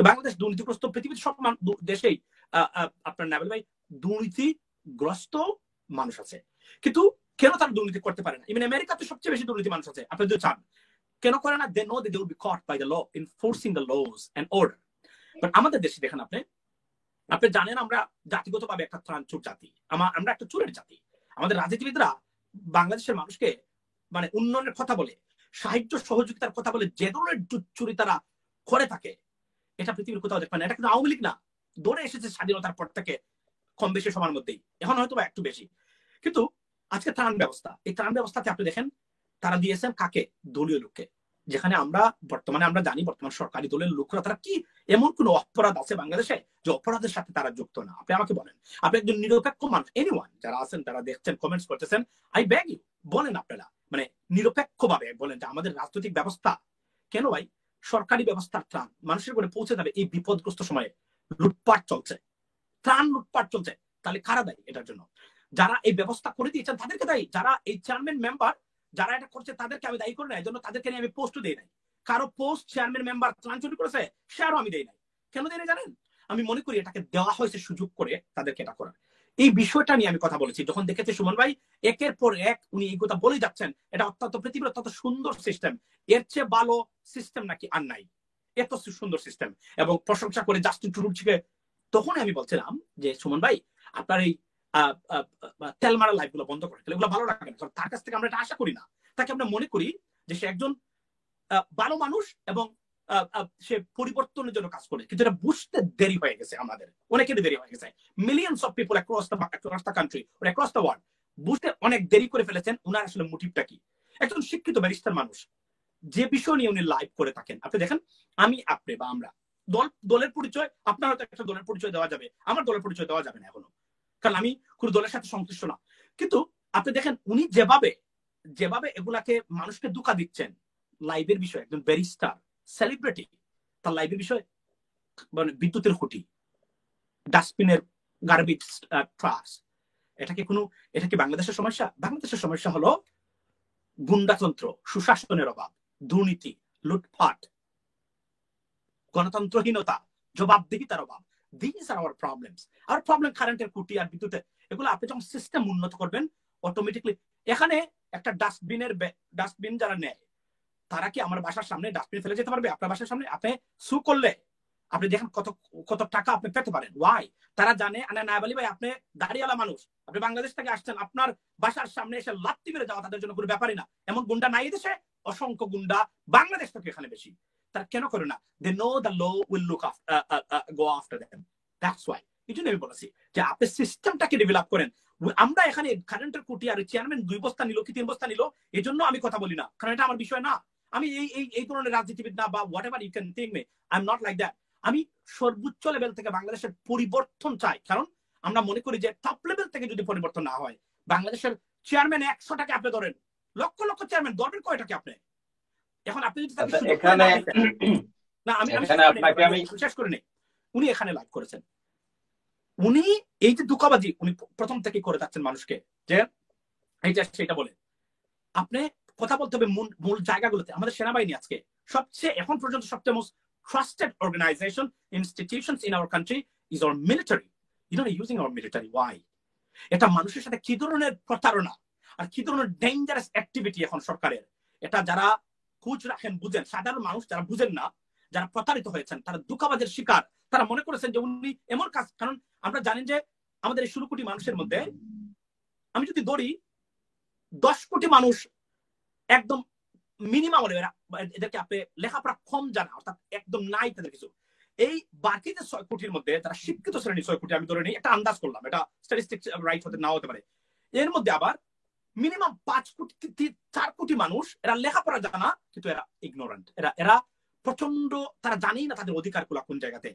তো বাংলাদেশ দুর্নীতিগ্রস্ত, পৃথিবীর সব দেশেই আপনার নাবিল ভাই দুর্নীতিগ্রস্ত মানুষ আছে, কিন্তু কেন তারা দুর্নীতি করতে পারে না? ইভেন আমেরিকাতে সবচেয়ে বেশি দুর্নীতি মানুষ আছে, আপনি যদি চান কেন করে না? They know that they will be caught by the law enforcing the laws and order. But আমাদের দেশে দেখেন আপনি জানেন আমরা জাতিগতভাবে একটা ত্রাণচুর জাতি, আমরা একটা চুরের জাতি। আমাদের রাজনীতিবিদরা বাংলাদেশের মানুষকে মানে উন্নয়নের কথা বলে, সাহায্য সহযোগিতার কথা বলে যে ধরনের চুরি তারা করে থাকে, এটা পৃথিবীর কোথাও দেখবেন না। এটা কিন্তু আওয়ামী লীগ না, দৌড়ে এসেছে স্বাধীনতার পর থেকে কম বেশি সবার মধ্যেই, এখন হয়তো বা একটু বেশি। কিন্তু আজকে ত্রাণ ব্যবস্থা, এই ত্রাণ ব্যবস্থাতে আপনি দেখেন তারা দিয়েছেন কাকে? দলীয় লোককে। যেখানে আমরা জানি বর্তমান সরকারি দলের লোকরা তারা কি এমন কোন অপরাধ আছে বাংলাদেশে যে অপরাধের সাথে তারা যুক্ত না? আপনি আমাকে বলেন, আপনি একজন নিরপেক্ষ মানুষ, এনিওয়ান যারা আছেন, তারা দেখছেন, কমেন্টস করতেছেন, আই বেগ ইউ বলেন, আপনারা মানে নিরপেক্ষভাবে বলেন যে আমাদের রাজনৈতিক ব্যবস্থা কেন ভাই সরকারি ব্যবস্থার ত্রাণ মানুষের উপরে পৌঁছে যাবে এই বিপদগ্রস্ত সময়ে লুটপাট চলছে, ত্রাণ লুটপাট চলছে, তাহলে কারা দায়ী এটার জন্য? যারা এই ব্যবস্থা করে দিয়েছেন তাদেরকে দায়ী। যারা এই চেয়ারম্যান মেম্বার যারা এটা করছে তাদেরকে আমি দায়ী করি না, এই জন্য তাদেরকে নিয়ে আমি পোস্ট দিই নাই। কারো পোস্ট চেয়ারম্যান মেম্বার ত্রাণ চুরি করেছে সেটাও আমি দেই নাই। কেন দেই নাই জানেন? আমি মনে করি এটাকে দেওয়া হয়েছে সুযোগ করে তাদেরকে এটা করার। এই বিষয়টা নিয়ে আমি কথা বলেছি যখন দেখেছি সুমন ভাই একের পর এক উনি এই কথা বলেই যাচ্ছেন, এটা অত্যন্ত পৃথিবীর অত্যন্ত সুন্দর সিস্টেম, এর চেয়ে ভালো সিস্টেম নাকি আর নাই, এত সুন্দর সিস্টেম, এবং প্রশংসা করে জাস্টিন ট্রুডোকে। তখন আমি বলছিলাম যে সুমন ভাই আপনার এই তেল মারা লাইফ গুলো বন্ধ করে, এগুলো ভালো লাগে না, কারণ তার কাছ থেকে আমরা এটা আশা করি না। তাকে আমরা মনে করি যে সে একজন ভালো মানুষ এবং সে পরিবর্তনের জন্য কাজ করে, কিন্তু এটা বুঝতে দেরি হয়ে গেছে, আমাদের অনেকেরই দেরি হয়ে গেছে। Millions of people across the country or across the world বুঝতে অনেক দেরি করে ফেলেছেন উনার আসলে মোটিভটা কি। একজন শিক্ষিত ব্যারিস্টার মানুষ যে বিষয় নিয়ে উনি লাইভ করে থাকেন, আপনি দেখেন আমি আপনি বা আমরা দলের পরিচয়, আপনার হয়তো একটা দলের পরিচয় দেওয়া যাবে, আমার দলের পরিচয় দেওয়া যাবে না এখনো, কারণ আমি কোন দলের সাথে সংশ্লিষ্ট না। কিন্তু আপনি দেখেন উনি যেভাবে এগুলাকে মানুষকে ধোঁকা দিচ্ছেন, লাইভের বিষয়, একজন ব্যারিস্টার সেলিব্রিটি, তার লাইভের বিষয় মানে বিদ্যুতের খুঁটি, ডাস্টবিনের গার্বেজ ট্রাশ, এটা কি বাংলাদেশের সমস্যা? বাংলাদেশের সমস্যা হলো গুন্ডাতন্ত্র, সুশাসনের অভাব, দুর্নীতি, লুটপাট, গণতন্ত্রহীনতা, জবাবদিহিতার অভাব। These are our problems. Our problem কারেন্টের খুঁটি আর বিদ্যুতে, এগুলো আপনি যখন সিস্টেম উন্নত করবেন অটোমেটিকলি। এখানে একটা ডাস্টবিন যারা নেয় তারা কি আমার বাসার সামনে ডাস্টবিন ফেলে যেতে পারবে? আপনার বাসার সামনে আপনি সু করলে আপনি দেখেন কত টাকা আপনি পেতে পারেন। ওয়াই? তারা জানে না বলি ভাই আপনি দাঁড়িয়ালা মানুষ, আপনি বাংলাদেশ থেকে আসছেন, আপনার বাসার সামনে এসে লাত্তি মেরে যাওয়া তাদের জন্য কোনো ব্যাপারই না। এমন গুন্ডা নাই দেশে, অসংখ্য গুন্ডা বাংলাদেশ থেকে এখানে বেশি। তারা কেন করে না? They know the law will look go after them. That's why. এই জন্য আমি বলেছি যে আপনি সিস্টেমটাকে ডেভেলপ করেন। আমরা এখানে কারেন্টের কুটি আর চেয়ারম্যান 2 বস্তা নিল কি 3 বস্তা নিল, এই জন্য আমি কথা বলি না, কারণ এটা আমার বিষয় না। আমি এই ধরনের রাজনীতিবিদ না, বা whatever you can think me, I am not like that. আমি সর্বোচ্চ লেভেল থেকে বাংলাদেশের পরিবর্তন চাই, কারণ আমরা মনে করি যে টপ লেভেল থেকে যদি পরিবর্তন না হয়, বাংলাদেশের চেয়ারম্যান 100টাকে আপনি ধরেন, লক্ষ লক্ষ চেয়ারম্যান ধরবেন কয়টাকে আপনি? এখন আপনি যদি এখানে না, আমি শেষ করে নেই। উনি এখানে লাইভ করেছেন, উনি এই যে ধোঁকাবাজি উনি প্রথম থেকে করে যাচ্ছেন মানুষকে, যে এইটা সেটা বলে। আপনি কথা বলতে হবে মূল জায়গাগুলোতে। আমাদের সেনাবাহিনী আজকে এখন পর্যন্ত সবচেয়ে most trusted organization institutions in our country is our military. You not using our military. Why? এটা মানুষের সাথে কি ধরনের প্রতারণা আর কি ধরনের ডেঞ্জারাস অ্যাক্টিভিটি এখন সরকারের, এটা যারা খোঁজ রাখেন বুঝেন। সাধারণ মানুষ যারা বুঝেন না, যারা প্রতারিত হয়েছেন, তারা ধোঁকাবাজের শিকার, তারা মনে করেছেন যে উনি এমন কাজ। কারণ আমরা জানেন যে আমাদের এই 16 কোটি মানুষের মধ্যে আমি যদি ধরি 10 কোটি মানুষ একদম মিনিমাম, এদেরকে আপনি লেখাপড়া কম জানা, অর্থাৎ একদম নাই তাদের কিছু। এই বাকি যে 6 কোটির মধ্যে তারা শিক্ষিত শ্রেণী 6 কোটি আমি ধরে নিই, একটা আন্দাজ করলাম, এটা স্ট্যাটিস্টিক্স রাইট হতে নাও হতে পারে। এর মধ্যে আবার মিনিমাম 5 কোটি 4 কোটি মানুষ এরা লেখাপড়া জানা, কিন্তু এরা ইগনোরেন্ট, এরা প্রচন্ড, তারা জানেই না তাদের অধিকারগুলো কোন জায়গাতে।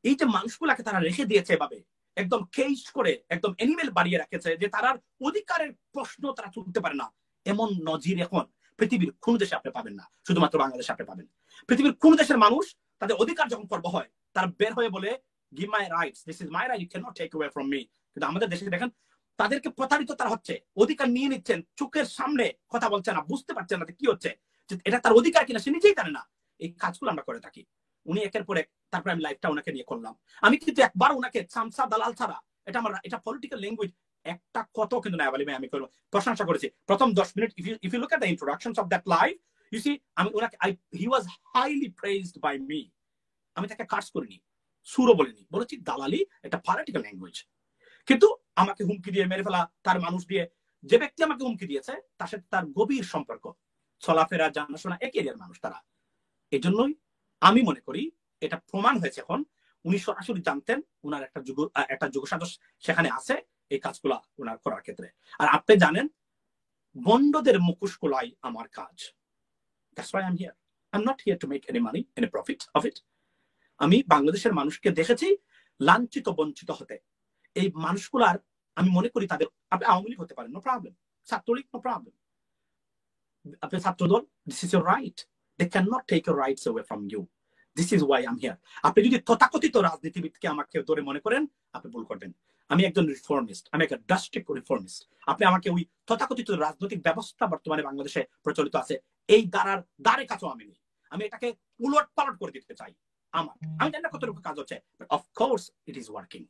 এই যে মানুষগুলাকে তারা রেখে দিয়েছে এভাবে, একদম কেজ করে, একদম অ্যানিমেল বাড়িয়ে রাখেছে, যে তার অধিকারের প্রশ্ন তারা তুলতে পারে না। এমন নজির এখন পৃথিবীর কোন দেশে আপনি পাবেন না, শুধুমাত্র বাংলাদেশে আপনি পাবেন। পৃথিবীর কোন দেশের মানুষ তাদের অধিকার যখন পর্ব হয়, তারা বের হয়ে বলে give my rights, this is my right, you can not take away from me. কিন্তু আমাদের দেশে দেখেন তাদেরকে প্রতারিত তারা হচ্ছে, অধিকার নিয়ে নিচ্ছেন, চোখের সামনে কথা বলছে না, বুঝতে পারছেন না কি হচ্ছে, এটা তার অধিকার কিনা সে নিজেই জানে না। এই কাজগুলো আমরা করে থাকি। উনি একের পর এক, তারপরে আমি লাইভটা ওনাকে নিয়ে করলাম। আমি কিন্তু একবার ওনাকে চামচা দালাল ছাড়া, এটা পলিটিক্যাল ল্যাঙ্গুয়েজ, একটা কত কিন্তু নায়াব আলী ভাই আমি প্রশংসা করেছি প্রথম 10 minute. If you look at the introductions of that live, you see আমি ওনাকে he was highly praised by me. আমি তাকে কার্স করিনি, সুরও বলিনি, বলেছি দালালি এটা পলিটিক্যাল ল্যাঙ্গুয়েজ। কিন্তু আমাকে হুমকি দিয়ে মেরে ফেলা, তার মানুষ দিয়ে, যে ব্যক্তি আমাকে হুমকি দিয়েছে তার সাথে তার গভীর সম্পর্ক, চলাফেরা, জানাশোনা, এক এরিয়ার মানুষ তারা। এই জন্যই আমি মনে করি এটা প্রমাণ হয়েছে এখন উনি সরাসরি জানতেন উনার একটা যোগসাজশ সেখানে আছে এই কাজগুলা উনার করার ক্ষেত্রে। আর আপনি জানেন বন্ডদের মুখোশ খোলাই আমার কাজ। That's why I'm here. I'm not here to make any money, any profit of it. আমি বাংলাদেশের মানুষকে দেখেছি লাঞ্ছিত বঞ্চিত হতে। এই মানুষগুলার আমি মনে করি তাদের, আপনি আওয়ামী লীগ হতে পারেন, no problem, Chhatra League, no problem, আপনি Chhatra Dal, this is your right, they can not take your rights away from you. This is why am here. আপনি যদি তথাকথিত রাজনীতিবিদকে আমাকে ধরে মনে করেন, আপনি ভুল করবেন। আমি একজন রিফর্মিস্ট, আমি একটা ড্রাস্টিক রিফর্মিস্ট। আপনি আমাকে ওই তথাকথিত রাজনৈতিক ব্যবস্থা বর্তমানে বাংলাদেশে প্রচলিত আছে এই দ্বারে কাছেও আমি নেই। আমি এটাকে উলট পালট করে দিতে চাই। আমি জানি না কতটুকু কাজ হচ্ছে, but of course it is working.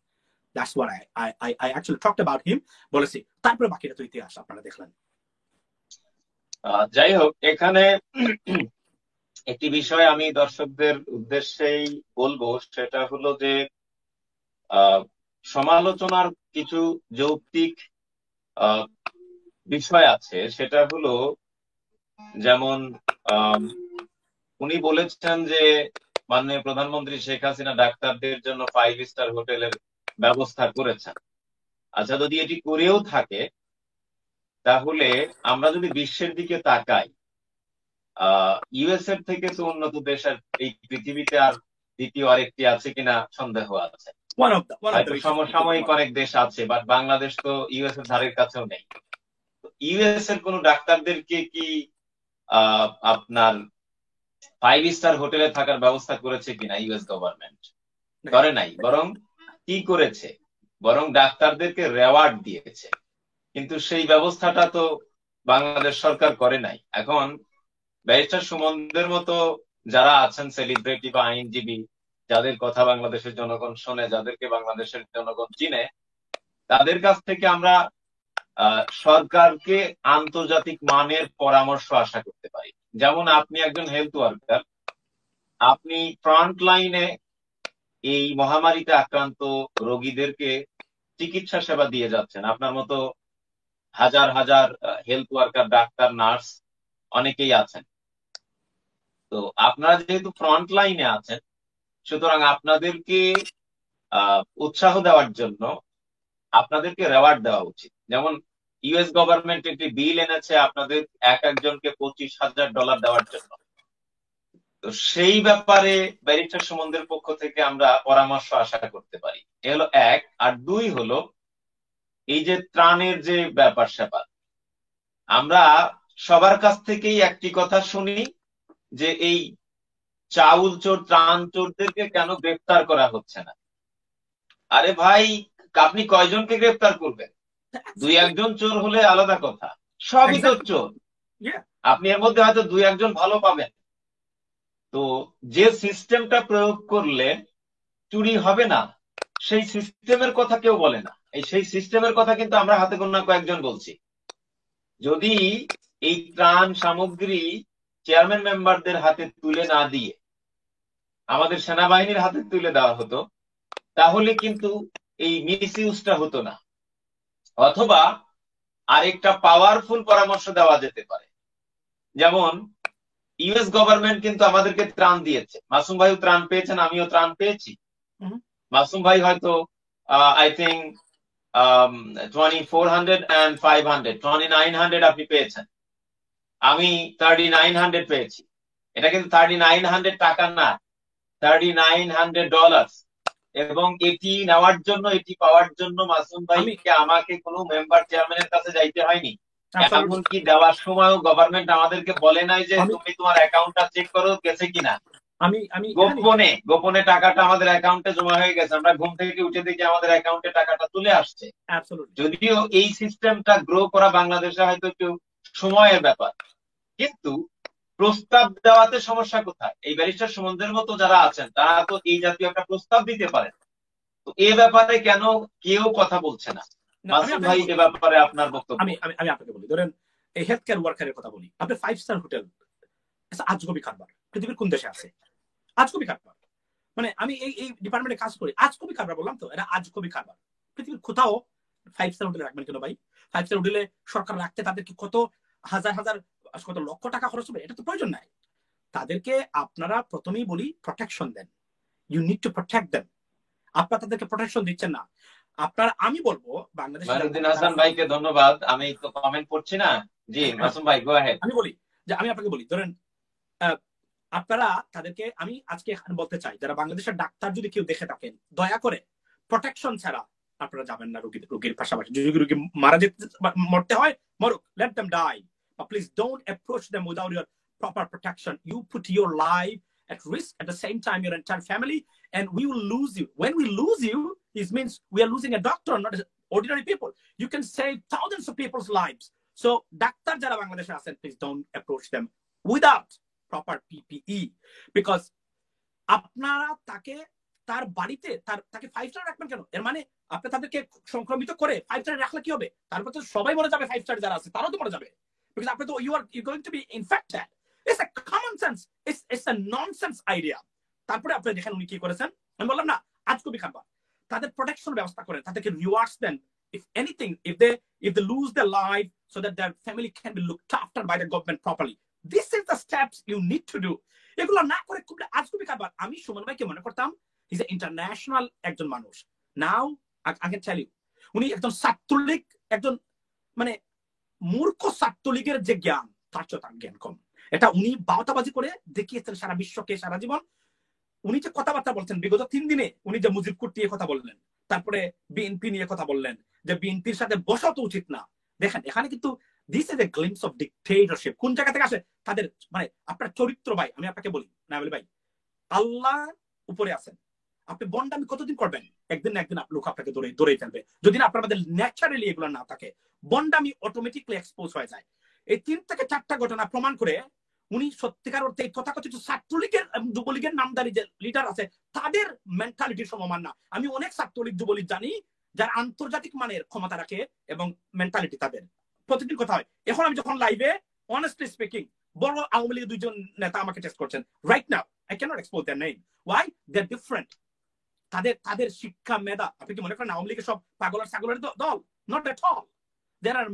That's what I actually talked about him বলেছি। তারপরে বাকিটা তো ইতিহাস আপনারা দেখলেন। যাই হোক, এখানে একটি বিষয় আমি দর্শকদের উদ্দেশ্যেই বলবো, সেটা হলো যে সমালোচনার কিছু যৌক্তিক বিষয় আছে। সেটা হলো যেমন উনি বলেছেন যে মাননীয় প্রধানমন্ত্রী শেখ হাসিনা ডাক্তারদের জন্য 5 স্টার হোটেলের ব্যবস্থা করেছেন। আচ্ছা, যদি এটি করেও থাকে তাহলে আমরা যদি বিশ্বের দিকে তাকাই, ইউএস এর থেকে তো উন্নত দেশ আর এই পৃথিবীতে আর দ্বিতীয় আরেকটি আছে কিনা সন্দেহ আছে। হয়তো সমসাময়িক অনেক দেশ আছে, বাট বাংলাদেশ তো ইউএস এর ধারের কাছেও নেই। ইউএস এর কোন ডাক্তারদেরকে কি আপনার 5 স্টার হোটেলে থাকার ব্যবস্থা করেছে কিনা ইউএস গভর্নমেন্ট? করে নাই, বরং কি করেছে, বরং ডাক্তারদেরকে রেওয়ার্ড দিয়েছে। কিন্তু সেই ব্যবস্থাটা তো বাংলাদেশ সরকার করে নাই। এখন ব্যারিস্টার সুমনদের মতো যারা আছেন সেলিব্রিটি বা আইনজীবী, যাদের কথা বাংলাদেশের জনগণ শোনে, যাদেরকে বাংলাদেশের জনগণ চিনে, তাদের কাছ থেকে আমরা সরকারকে আন্তর্জাতিক মানের পরামর্শ আশা করতে পারি। যেমন আপনি একজন হেলথ ওয়ার্কার, আপনি ফ্রন্ট লাইনে এই মহামারীতে আক্রান্ত রোগীদেরকে চিকিৎসা সেবা দিয়ে যাচ্ছেন। আপনার মতো হাজার হাজার হেলথ ওয়ার্কার, ডাক্তার, নার্স অনেকেই আছেন। তো আপনারা যেহেতু ফ্রন্ট লাইনে আছেন, সুতরাং আপনাদেরকে উৎসাহ দেওয়ার জন্য আপনাদেরকে রেওয়ার্ড দেওয়া উচিত। যেমন ইউএস গভর্নমেন্ট একটি বিল এনেছে আপনাদের একজনকে $25,000 দেওয়ার জন্য। তো সেই ব্যাপারে ব্যারিস্টার সুমনদের পক্ষ থেকে আমরা পরামর্শ আশা করতে পারি। এ হলো এক। আর দুই হলো এই যে ত্রাণের যে ব্যাপার স্যাপার, আমরা সবার কাছ থেকেই একটি কথা শুনি যে এই চাউল চোর, ত্রাণ চোরদেরকে কেন গ্রেফতার করা হচ্ছে না। আরে ভাই, আপনি কয়জনকে গ্রেফতার করবেন? 2-1 চোর হলে আলাদা কথা, সবই তো চোর। আপনি এর মধ্যে হয়তো 2-1 ভালো পাবেন। তো যে সিস্টেমটা প্রয়োগ করলে চুরি হবে না, সেই সিস্টেমের কথা কেউ বলে না। সেই সিস্টেমের কথা কিন্তু আমরা হাতে গোনা কয়েকজন বলছি। যদি এই ত্রাণ সামগ্রী চেয়ারম্যান মেম্বারদের হাতে তুলে না দিয়ে আমাদের সেনাবাহিনীর হাতে তুলে দেওয়া হতো, তাহলে কিন্তু এই মিসইউজটা হতো না। অথবা আরেকটা পাওয়ারফুল পরামর্শ দেওয়া যেতে পারে। যেমন ইউএস গভর্নমেন্ট কিন্তু আমাদেরকে ত্রাণ দিয়েছে, মাসুম ভাইও ত্রাণ পেয়েছেন, আমিও ত্রাণ পেয়েছি। মাসুম ভাই হয়তো আই থিঙ্ক 2400 and 500, 2900 আপনি পেয়েছেন, আমি 3900 পেয়েছি। এটা কিন্তু 3900 টাকা না, $3900। এবং এটি নেওয়ার জন্য, এটি পাওয়ার জন্য মাসুম ভাইকে আমাকে কোনো মেম্বার চেয়ারম্যানের কাছে যাইতে হয়নি। এমনকি দেওয়ার সময়ও গভর্নমেন্ট আমাদেরকে বলে নাই যে তুমি তোমার অ্যাকাউন্টটা চেক করো গেছে কিনা। গোপনে টাকাটা আমাদের অ্যাকাউন্টে জমা হয়ে গেছে, আমরা ঘুম থেকে উঠে দেখি আমাদের অ্যাকাউন্টে টাকাটা তুলে আসছে। যদিও এই সিস্টেমটা গ্রো করা বাংলাদেশে হয়তো একটু সময়ের ব্যাপার, কিন্তু প্রস্তাব দেওয়াতে সমস্যা কোথায়? এই ব্যারিস্টার সুমনদের মতো যারা আছেন তারা তো এই জাতীয় একটা প্রস্তাব দিতে পারেন, তো এ ব্যাপারে কেন কেউ কথা বলছে না? আমি মাসুম আপনাকে ভাই, বলি, এ ব্যাপারে আপনার বক্তব্য। আমি আমি আমি আপনাকে বলি, ধরেন এই হেলথ কেয়ার ওয়ার্কারের কথা বলি, আপনি 5 স্টার হোটেল, আজগবি কারবার পৃথিবীর কোন দেশে আছে? আজগবি কারবার। মানে আমি এই ডিপার্টমেন্টে কাজ করি, আজগবি কারবার বললাম তো, এটা আজগবি কারবার। পৃথিবীর কোথাও 5 স্টার হোটেলে রাখবেন কেন ভাই? 5 স্টার হোটেলে সরকার রাখতে তাদেরকে কত হাজার হাজার কত লক্ষ টাকা খরচ হবে? এটা তো প্রয়োজন নাই। তাদেরকে আপনারা প্রথমেই বলি প্রোটেকশন দেন, you need to protect them. আপনারা তাদেরকে প্রোটেকশন দিচ্ছেন না। আপনারা, আমি বলবো বাংলাদেশে মাইনুদ্দিন হাসান ভাইকে ধন্যবাদ, আমি তো কমেন্ট পড়ছি না। জি মাসুম ভাই, গো আহেড। আমি বলি যে, আমি আপনাকে বলি, ধরেন আপনারা তাদেরকে, আমি আজকে এখানে বলতে চাই, যারা বাংলাদেশের ডাক্তার যদি কেউ দেখে থাকেন, দয়া করে প্রোটেকশন ছাড়া আপনারা যাবেন না রোগীর পাশাপাশি। যদি রোগী মারা যেতে মরতে হয় মরুক, let them die, but please don't approach them without your proper protection. You put your life at risk, at the same time your entire family, and we will lose you. When we lose you, it means we are losing a doctor, not ordinary people. You can save thousands of people's lives. So doctor যারা বাংলাদেশে আছেন, please don't approach them without proper PPE, because আপনারা তার বাড়িতে তাকে 5 star রাখবেন কেন? এর মানে আপনি তাদেরকে সংক্রমিত করে 5 স্টার রাখলে কি হবে? তারপর তো সবাই মরে যাবে, 5 স্টার যারা আছে তারাও তো মরে যাবে, because আপনি তো you going to be infected. It's a common sense, it's a nonsense idea. তারপরে আপনি দেখেন উনি কি করেছেন, আমি বললাম না আজকবি খাবার, তাদের প্রোটেকশন ব্যবস্থা করেন, তাদেরকে রিওয়ার্ডস দেন, if anything, if they lose their life, so that their family can be looked after by the government properly. This is the steps you need to do. এগুলো না করে খুব আজকবি খাবার। আমি সুমন ভাইকে মনে করতাম he's an international একজন মানুষ। নাও I can tell you, উনি একজন ছাত্রলীগ, একজন মানে মূর্খ ছাত্রলীগের যে জ্ঞান, তার চেয়ে তার জ্ঞান কম। এটা উনি বাউতাবাজি করে দেখিয়েছেন সারা বিশ্বকে, সারা জীবন। উনি যে কথাবার্তা বলছেন বিগত 3 দিনে, উনি যে মুজিব কুট নিয়ে কথা বললেন, তারপরে বিএনপি নিয়ে কথা বললেন, যে বিএনপির সাথে বসা তো উচিত না। দেখেন এখানে কিন্তু this is A glimpse of dictatorship. কোন জায়গা থেকে আসে তাদের, মানে আপনার চরিত্র ভাই, আমি আপনাকে বলি না বলি ভাই, আল্লাহ উপরে আছেন, আপনি বন্ডামি কতদিন করবেন? একদিন না একদিন লোক আপনাকে দৌড়ে ফেলবে। যদি না আপনার মধ্যে ন্যাচারালি এগুলো না থাকে, বন্ডামি অটোমেটিকলি এক্সপোজ হয়ে যায়। এই 3 থেকে 4টা ঘটনা প্রমাণ করে উনি সত্যিকার অর্থে তথাকথিত ছাত্রলীগের যুবলীগের নামদারি যে লিডার আছে তাদের মেন্টালিটির সমমান না। আমি অনেক ছাত্রলীগ যুবলীগ জানি যারা আন্তর্জাতিক মানের ক্ষমতা রাখে এবং মেন্টালিটি তাদের প্রতিদিন কথা হয়। এখন আমি যখন লাইভে অনেস্টলি স্পিকিং, বড় আওয়ামী লীগের 2জন নেতা আমাকে টেস্ট করছেন right now, I can't expose their name, why? They are different. তাদের শিক্ষা মেধা, আপনি কি মনে করেন আওয়ামী লীগের সব পাগল আর ছাগলের দল? Not at all. There are,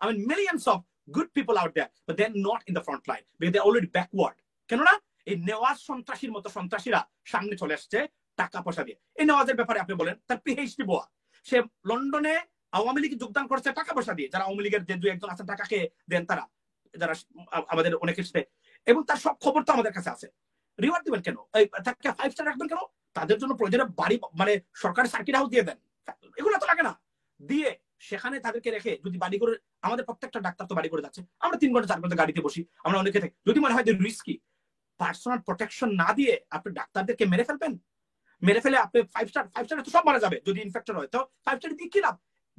I mean, millions of good people out there, but they're not in the front line because they're already backward. কেননা এই নেওয়াজ সন্ত্রাসীর মতো সন্ত্রাসীরা সামনে চলে আসছে টাকা পয়সা দিয়ে। এই নেওয়াজের ব্যাপারে আপনি বলেন, তার পিএইচডি বোয়া, সে লন্ডনে আওয়ামী লীগে যোগদান করছে টাকা পয়সা দিয়ে। যারা আওয়ামী লীগের যে 2-1 আছেন টাকা খেয়ে দেন তারা, যারা আমাদের অনেকের সাথে, এবং তার সব খবর তো আমাদের কাছে আছে। রিওয়ার্ড দিবেন কেন? তাকে 5 স্টার রাখবেন কেন? তাদের জন্য প্রয়োজনে বাড়ি, মানে সরকারি সার্কিট হাউস দিয়ে দেন, এগুলো তো লাগে না। দিয়ে সেখানে তাদেরকে রেখে যদি বাড়ি করে, আমাদের প্রত্যেকটা ডাক্তার তো বাড়ি করে যাচ্ছে, আমরা 3 ঘন্টা 4 ঘন্টা গাড়িতে বসি, আমরা অনেকে থাকি, যদি মনে হয় যে রিস্কি, পার্সোনাল প্রোটেকশন না দিয়ে আপনি ডাক্তারদেরকে মেরে ফেলবেন, মেরে ফেলে আপনি 5 স্টার তো সব মারা যাবে যদি ইনফেক্টেড হয়, তো 5 স্টার দিয়ে কি লাভ?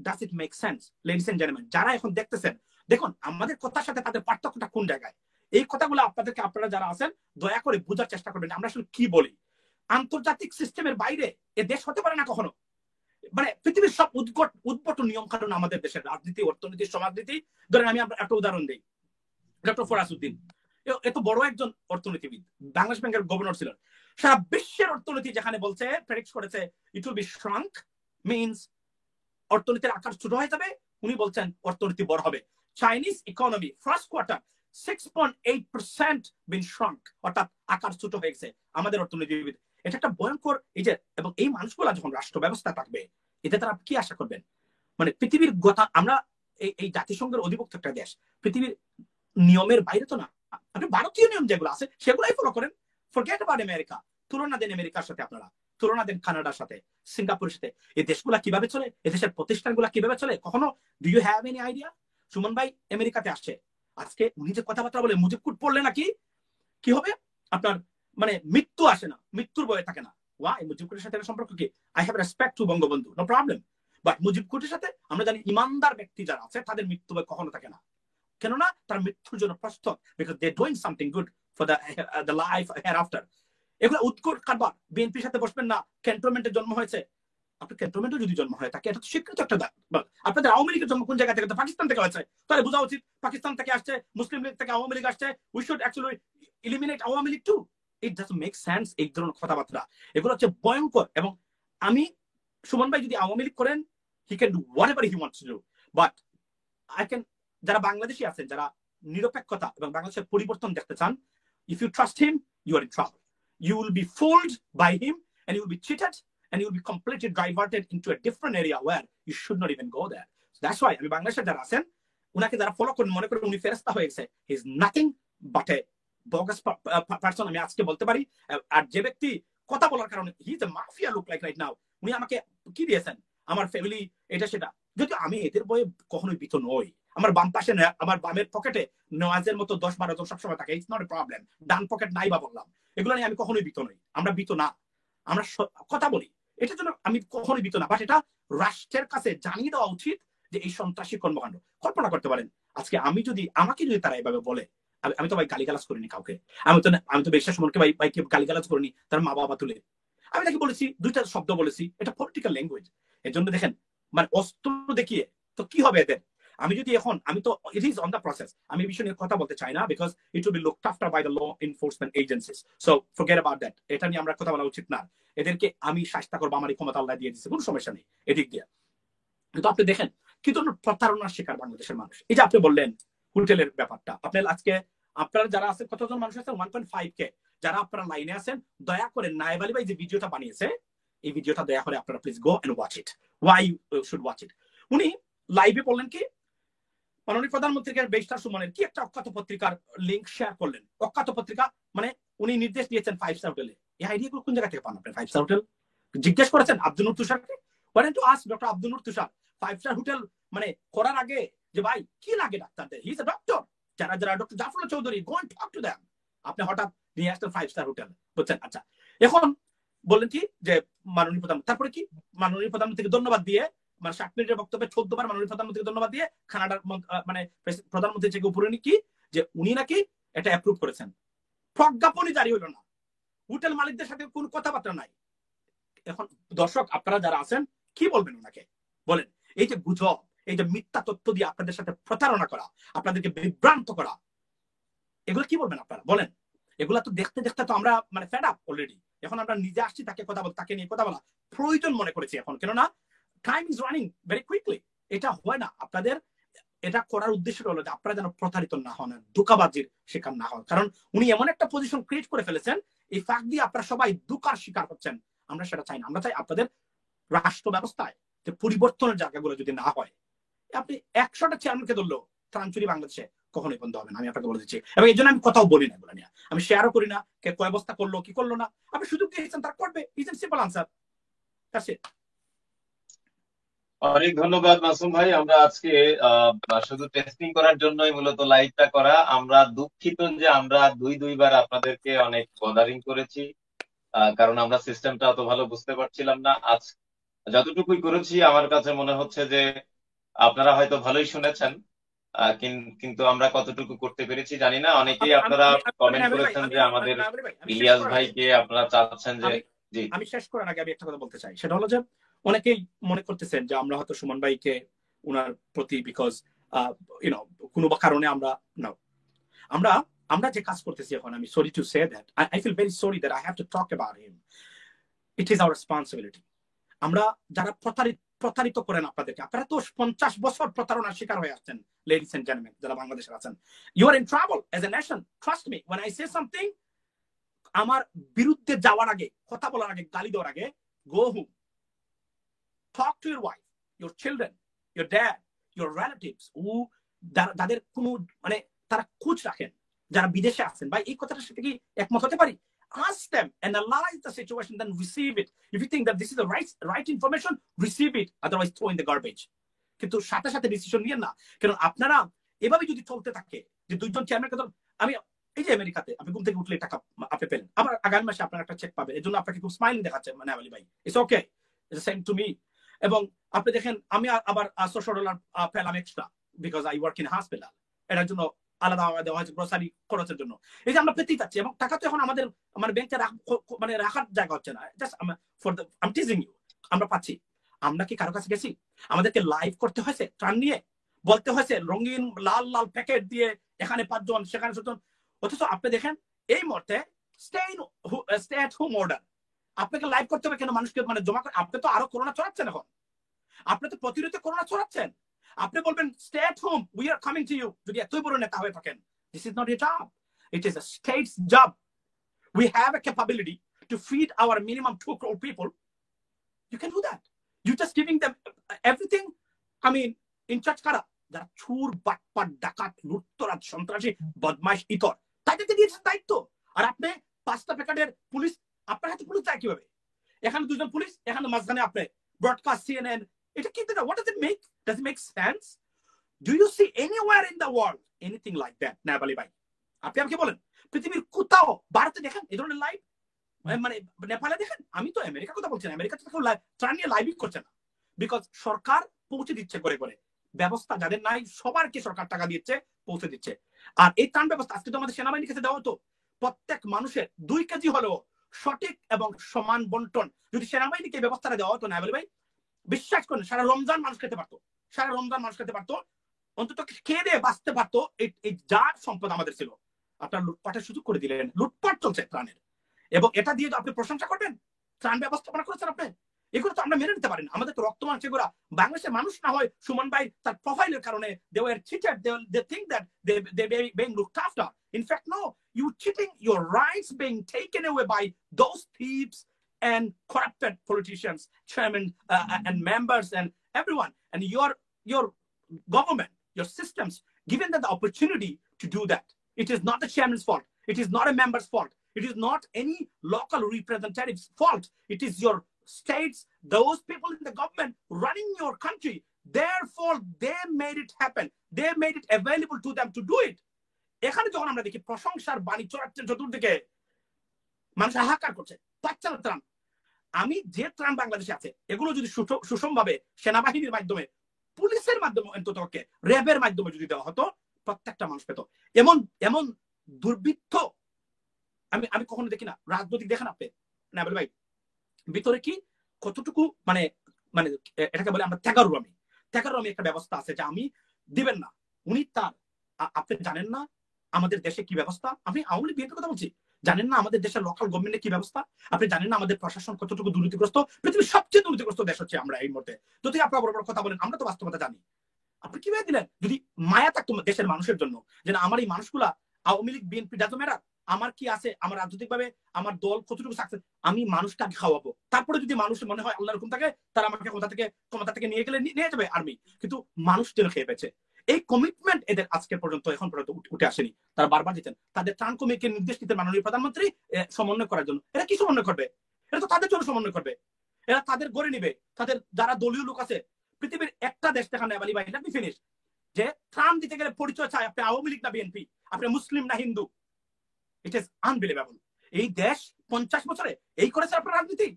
Does it make sense? Ladies and gentleman যারা এখন দেখতেছেন, দেখুন আমাদের কথার সাথে তাদের পার্থক্যটা কোন জায়গায়। এই কথাগুলো আপনাদেরকে, আপনারা যারা আছেন দয়া করে বোঝার চেষ্টা করবেন আমরা আসলে কি বলি। আন্তর্জাতিক সিস্টেমের বাইরে এ দেশ হতে পারে না কখনো। মানে পৃথিবীর সব উদ্ভট নিয়ম কানুন আমাদের দেশের রাজনীতি, অর্থনীতি, সমাজনীতি। ধরেন আমি একটা উদাহরণ দিই, ডক্টর ফরাসউদ্দিন এত বড় একজন অর্থনীতিবিদ, বাংলাদেশ ব্যাংকের গভর্নর ছিলেন। সারা বিশ্বের অর্থনীতি যেখানে বলছে, প্রেডিক্ট করেছে ইট উইল বি শ্রাঙ্ক, মিন্স অর্থনীতির আকার ছোট হয়ে যাবে, উনি বলছেন অর্থনীতি বড় হবে। চাইনিজ ইকোনমি ফার্স্ট কোয়ার্টার 6.8% বিন শ্রাঙ্ক, অর্থাৎ আকার ছোট হয়ে গেছে আমাদের অর্থনীতিবিদ। এটা একটা ভয়ঙ্কর, এই যে, এবং এই মানুষগুলা যখন রাষ্ট্র ব্যবস্থা থাকবে, এতে তারা কি আশা করবেন? মানে পৃথিবীর আমরা এই জাতিসংঘের অধিভুক্ত একটা দেশ, পৃথিবীর নিয়মের বাইরে তো না। আপনি ভারতীয় নিয়ম যেগুলো আছে সেগুলাই ফলো করেন, ফরগেট অ্যাবাউট আমেরিকা। তুলনা দেন আমেরিকার সাথে, আপনারা তুলনা দেন কানাডার সাথে, সিঙ্গাপুরের সাথে। এই দেশগুলা কিভাবে চলে, এই দেশের প্রতিষ্ঠানগুলা কিভাবে চলে, কখনো do you have any idea? Suman ভাই আমেরিকাতে আসছে, আজকে উনি যে কথাবার্তা বলে, মুজিব কুট পড়লে নাকি কি হবে আপনার, মানে মৃত্যু আসে না, মৃত্যুর ভয় থাকে না। ওয়াই? মুজিব কুটের সাথে সম্পর্ক কি? I have respect to Bangabandhu, no problem, but Mujib কুটের সাথে আমরা জানি ইমানদার ব্যক্তি যারা আছে তাদের মৃত্যু ভয় কখনো থাকে না। কেননা তার মৃত্যুর জন্য প্রস্তুত, because they doing something good for the life hereafter. এগুলো উৎকট কারবার। বিএনপির সাথে বসবেন না, ক্যান্টনমেন্টে জন্ম হয়েছে, আপনার ক্যান্টনমেন্টে যদি জন্ম হয় থাকে, এটা তো স্বীকৃত একটা দাগ। আপনাদের আওয়ামী লীগের জন্ম কোন জায়গা থেকে? পাকিস্তান থেকে হয়েছে, তাহলে বোঝা উচিত পাকিস্তান থেকে আসছে, মুসলিম লীগ থেকে আওয়ামী লীগ আসছে, we should actually eliminate Awami League too. It doesn't make sense এই ধরনের কথাবার্তা। এগুলো হচ্ছে ভয়ঙ্কর। এবং আমি সুমন ভাই যদি আওয়ামী লীগ করেন, he can do whatever he wants to do, but I can, যারা বাংলাদেশি আছেন, যারা নিরপেক্ষতা এবং বাংলাদেশের পরিবর্তন দেখতে চান, if you trust him, you are in trouble. You will be fooled by him and you will be cheated and you will be completely diverted into a different area where you should not even go there. So that's why আমি বাংলাদেশে যারা আছেন উনাকে যারা follow করেন, মনে করেন উনি ফেরেশতা হয়ে গেছে, he is nothing but A bogus person. আমি আজকে বলতে পারি। আর যে ব্যক্তি কথা বলার কারণে he is a mafia look like right now, উনি আমাকে কি দিয়েছেন, আমার ফ্যামিলি, এটা সেটা। যদি আমি এদের বয়ে কখনোই ভীত নই। আমার বাম পাশে, আমার বামের পকেটে নওয়াজের মতো 10-12 জন সবসময় থাকে, it's not a problem. Done pocket নাই বা বললাম, এগুলো নিয়ে আমি কখনোই ভীত নই। আমরা ভীত না, আমরা কথা বলি, এটার জন্য আমি কখনোই ভীত না। বাট এটা রাষ্ট্রের কাছে জানিয়ে দেওয়া উচিত যে এই সন্ত্রাসী কর্মকাণ্ড। কল্পনা করতে পারেন আজকে আমাকে যদি তারা এভাবে বলে, আমি তো ভাই গালিগালাজ করিনি কাউকে, আমি তো বিশ্বাস সুমনকে ভাইকে গালিগালাজ করিনি তার মা বাবা তুলে। আমি তাকে বলেছি, 2টা শব্দ বলেছি, এটা পলিটিক্যাল ল্যাঙ্গুয়েজ। এর জন্য দেখেন, মানে অস্ত্র দেখিয়ে তো কি হবে এদের। আমি যদি এখন, আমি তো it is on the process, আমি এই বিষয় নিয়ে কথা বলতে চাই না, because it will be looked after by the law enforcement agencies. So forget about that. এটা নিয়ে আমরা কথা বলা উচিত না। এদেরকে আমি শাস্তি করবো, আমার ক্ষমতা আল্লাহ দিয়ে দিচ্ছে, কোনো সমস্যা নেই এদিক দিয়ে। কিন্তু আপনি দেখেন কি ধরনের প্রতারণার শিকার বাংলাদেশের মানুষ। এই যে আপনি বললেন হোটেলের ব্যাপারটা, আপনার আজকে আপনারা যারা আছেন, কতজন মানুষ আছেন? 1.5K। যারা আপনারা লাইনে আছেন, দয়া করে নায়েব আলী ভাই যে ভিডিওটা বানিয়েছে, এই ভিডিওটা দয়া করে আপনারা please go and watch it. Why you should watch it. উনি লাইভে বললেন কি, মাননীয় প্রধানমন্ত্রীকে বেশটার সুমনের কি একটা অখ্যাত পত্রিকার লিঙ্ক শেয়ার করলেন। অখ্যাত পত্রিকা মানে উনি নির্দেশ দিয়েছেন 5 স্টার হোটেলে। এই আইডিয়াগুলো কোন জায়গা থেকে পান আপনি? 5 স্টার হোটেল জিজ্ঞেস করেছেন আব্দুল নূর তুষারকে? Want to ask doctor Abdul Noor Tushar 5 star hotel মানে করার আগে যে ভাই কি লাগে ডাক্তারদের, হি ইজ আ ডক্টর। যারা doctor Zafrullah Chowdhury, go and talk to them. আপনি হঠাৎ নিয়ে আসতেন 5 স্টার হোটেল, বুঝছেন? আচ্ছা, এখন বললেন কি যে মাননীয় প্রধান, তারপরে কি মাননীয় প্রধানমন্ত্রীকে ধন্যবাদ দিয়ে, মানে 60 মিনিটের বক্তব্যে 14 বার মাননীয় প্রধানমন্ত্রীকে ধন্যবাদ দিয়ে কানাডার মানে প্রধানমন্ত্রী থেকে উপরে কি যে উনি নাকি এটা অ্যাপ্রুভ করেছেন। প্রজ্ঞাপনই জারি হইল না, হোটেল মালিকদের সাথে কোনো কথাবার্তা নাই। এখন দর্শক আপনারা যারা আছেন কি বলবেন ওনাকে? বলেন। এই যে গুজব, এই যে মিথ্যা তথ্য দিয়ে আপনাদের সাথে প্রতারণা করা, আপনাদেরকে বিভ্রান্ত করা, এগুলো কি বলবেন আপনারা? বলেন। এগুলা তো দেখতে দেখতে তো আমরা মানে ফেড আপ অলরেডি। এখন আমরা নিজে আসছি তাকে কথা বল, তাকে নিয়ে কথা বলা প্রয়োজন মনে করেছি এখন, কেননা time is running very quickly. এটা হয় না। আপনাদের এটা করার উদ্দেশ্য হলো যে আপনারা যেন প্রতারিত না হন, ধোঁকাবাজির শিকার না হন। কারণ উনি এমন একটা পজিশন ক্রিয়েট করে ফেলেছেন, এই ফাঁক দিয়ে আপনারা সবাই ধোঁকার শিকার হচ্ছেন। আমরা সেটা চাই না। আমরা চাই আপনাদের রাষ্ট্র ব্যবস্থায় যে পরিবর্তনের জায়গাগুলো যদি না হয়, আপনি 100টা চেয়ারম্যানকে ধরলেও ত্রাণচুরি বাংলাদেশে কখনোই বন্ধ হবে না, আমি আপনাকে বলে দিচ্ছি। এবং এই জন্য আমি কথাও বলি না এগুলো নিয়ে, আমি শেয়ারও করি না কে কয় বস্তা করলো কি করলো না। আপনি সুযোগ দিয়েছেন, তার করবে। Is a simple answer. That's it. অনেক ধন্যবাদ মাসুম ভাই। আমরা আজকে শুধু টেস্টিং করার জন্যই মূলত লাইভটা করা। আমরা দুঃখিত যে আমরা দুইবার আপনাদেরকে অনেক বদারিং করেছি, কারণ আমরা সিস্টেমটা অত ভালো বুঝতে পারছিলাম না। আজ যতটুকুই করেছি আমার কাছে মনে হচ্ছে যে আপনারা হয়তো ভালোই শুনেছেন, কিন্তু আমরা কতটুকু করতে পেরেছি জানি না। অনেকেই আপনারা কমেন্ট করেছেন যে আমাদের ইলিয়াস ভাইকে আপনারা চাচ্ছেন যে। জি, আমি শেষ করার আগে আমি একটা কথা বলতে চাই, সেটা হলো যে অনেকেই মনে করতেছেন যে আমরা হয়তো সুমন ভাইকে উনার প্রতি বিকজ কোনো কারণে আমরা যে কাজ করতেছি এখন, আমি sorry to say that, I feel very sorry that I have to talk about him. It is our responsibility. আমরা যারা প্রতারিত করেন আপনাদেরকে, আপনারা তো 50 বছর প্রতারণার শিকার হয়ে আসছেন। লেডিস এন্ড জেন্টলম্যান যারা বাংলাদেশে আছেন, you are in trouble as a nation. Trust me when I say something, আমার বিরুদ্ধে যাওয়ার আগে, কথা বলার আগে, গালি দেওয়ার আগে, go home, talk to your wife, your children, your dad, your relatives who যাদের কোনো মানে তারা খোঁজ রাখেন, যারা বিদেশে আছেন। ভাই এই কথাটার সাথে কি একমত হতে পারি? Ask them, analyze the situation, then receive it. If you think that this is the right information, receive it, otherwise throw in the garbage. কিন্তু সাথে সাথে ডিসিশন নিয়েন না, কারণ আপনারা এভাবে যদি চলতে থাকে যে 2জন চেয়ারম্যান কথা, আমি এই যে আমেরিকাতে আপনি ঘুম থেকে উঠলে টাকা আপনি পেলেন, আবার আগামী মাসে আপনার একটা চেক পাবেন, এর জন্য আপনাকে খুব স্মাইলিং দেখাচ্ছে মানে আলী ভাই, it's okay, it's same to me. এবং আপনি দেখেন আমি আবার $100 পেলাম extra because I work in hospital, এটার জন্য আলাদা দেওয়া হয়েছে গ্রোসারি খরচের জন্য। এই যে আমরা পেতেই চাচ্ছি, এবং টাকা তো এখন আমাদের মানে ব্যাংকে মানে রাখার জায়গা হচ্ছে না। Just for the I am teasing you, আমরা পাচ্ছি। আমরা কি কারো কাছে গেছি? আমাদেরকে লাইভ করতে হয়েছে ত্রাণ নিয়ে, বলতে হয়েছে রঙিন লাল লাল প্যাকেট দিয়ে এখানে 5 জন সেখানে 7 জন। অথচ আপনি দেখেন এই মুহূর্তে স্টে এট হোম অর্ডার, আপনাকে লাইভ করতে হবে কেন মানুষকে মানে জমা করে? আপনি তো আরো করোনা ছড়াচ্ছেন এখন, আপনি তো প্রতিরোধে করোনা ছড়াচ্ছেন। আপনি বলবেন stay at home, we are coming to you, যদি এতই বড় নেতা হয়ে থাকেন। This is not a job, it is a state's job. We have a capability to feed our minimum 2 crore people. You can do that. You just giving them everything. I mean, in charge কারা? যারা চুর, বাটপাট, ডাকাত, লুটতরাজ, সন্ত্রাসী, বদমাইশ, ইতর, তাদেরকে দিয়েছেন দায়িত্ব। আর আপনি 5টা প্যাকেটের পুলিশ, আপনার হাতে পুলিশ যায় কিভাবে? এখানে 2 জন পুলিশ, এখানে মাঝখানে আপনি ব্রডকাস্ট, CNN, এটা কি? What does it make? Does it make sense? Do you see anywhere in the world anything like that? Nayab Ali ভাই, আপনি আমাকে বলেন পৃথিবীর কোথাও, ভারতে দেখেন এই ধরনের লাইভ, মানে নেপালে দেখেন। আমি তো আমেরিকার কথা বলছি না, আমেরিকাতে কেউ ত্রাণ নিয়ে লাইভই করছে না, বিকজ সরকার পৌঁছে দিচ্ছে করে করে। ব্যবস্থা যাদের নাই সবারকে সরকার টাকা দিচ্ছে, পৌঁছে দিচ্ছে। আর এই ত্রাণ ব্যবস্থা আজকে তো আমাদের সেনাবাহিনীর কাছে দেওয়া হতো, প্রত্যেক মানুষের 2 কেজি হলেও সঠিক এবং সমান বন্টন যদি সেনাবাহিনীকে ব্যবস্থাটা দেওয়া হতো, নায়াব আলী ভাই, বিশ্বাস করেন সারা রমজান মানুষ খেতে পারতো, সারা রমজান মানুষ খেতে পারতো, অন্তত খেয়ে দিয়ে বাঁচতে পারতো। এই যা সম্পদ আমাদের ছিল, আপনার লুটপাটের সুযোগ করে দিলেন। লুটপাট চলছে ত্রাণের, এবং এটা দিয়ে আপনি প্রশংসা করবেন ত্রাণ ব্যবস্থাপনা করেছেন আপনি, এগুলো তো আমরা মেনে নিতে পারি না। আমাদের তো রক্ত মাংস এগুলা। বাংলাদেশের মানুষ না হয় সুমন ভাই তার প্রোফাইলের কারণে they were cheated, they think that they being looked after. In fact, no, you cheating your rights being taken away by those thieves and corrupted politicians, chairmen, and members and everyone, and your government, your systems giving them the opportunity to do that. It is not the chairman's fault, it is not a member's fault, it is not any local representative's fault. It is your states, those people in the government running your country, their fault. They made it happen, they made it available to them to do it. এখানে যখন আমরা দেখি প্রশংসার বাণী চড়াচ্ছে চতুর্দিকে, মানুষ হাহাকার করছে, পাচ্ছে না ত্রাণ। আমি যে ত্রাণ বাংলাদেশে আছে এগুলো যদি সুষমভাবে সেনাবাহিনীর মাধ্যমে, পুলিশের মাধ্যমে, অন্তত র্যাবের মাধ্যমে যদি দেওয়া হতো, প্রত্যেকটা মানুষ পেত। এমন এমন দুর্বৃত্ত আমি কখনো দেখি না। রাজনৈতিক দেখেন আপনি নায়াব ভাই, ভিতরে কি কতটুকু মানে মানে এটাকে বলে আমরা ত্যাগারুমি একটা ব্যবস্থা আছে যে আমি দিবেন না উনি তার। আপনি জানেন না আমাদের দেশে কি ব্যবস্থা? আপনি আওয়ামী লীগ বিএনপির কথা বলছি, জানেন না আমাদের দেশের লোকাল গভর্নমেন্টের কি ব্যবস্থা? আপনি জানেন না আমাদের প্রশাসন কতটুকু দুর্নীতিগ্রস্ত? পৃথিবীর সবচেয়ে দুর্নীতিগ্রস্ত দেশ হচ্ছে আমরা এই মুহূর্তে। যদি আপনারা বড় বড় কথা বলেন, আমরা তো বাস্তবতা জানি। আপনি কিভাবে দিলেন? যদি মায়া থাকতো দেশের মানুষের জন্য, যে আমার এই মানুষগুলা Awami League BNP doesn't matter, আমার কি আছে, আমার রাজনৈতিক ভাবে আমার দল কতটুকু সাকসেস, আমি মানুষটাকে খাওয়াবো। তারপরে যদি মানুষের মনে হয় আল্লাহ রকম থাকে, তারা আমাকে ক্ষমতা থেকে নিয়ে গেলে নিয়ে যাবে আর্মি, কিন্তু মানুষ যেন খেয়ে পেয়েছে। এই কমিটমেন্ট এদের আজকে পর্যন্ত এখন পর্যন্ত উঠে আসেনি। তারা বারবার দিতেন তাদের ত্রাণ কমিটিকে নির্দেশ দিতেন মাননীয় প্রধানমন্ত্রী সমন্বয় করার জন্য। এরা কি সমন্বয় করবে? এটা তো তাদের জন্য সমন্বয় করবে, এরা তাদের গড়ে নিবে, তাদের যারা দলীয় লোক আছে। পৃথিবীর একটা দেশ দেখা নেই আলী ভাই, লেট মি ফিনিশ, যে ত্রাণ দিতে গেলে পরিচয় চায় আপনি আওয়ামী লীগ না বিএনপি, আপনি মুসলিম না হিন্দু। It is unbelievable. এই দেশ 50 বছরে এই করেছে আপনার রাজনীতি।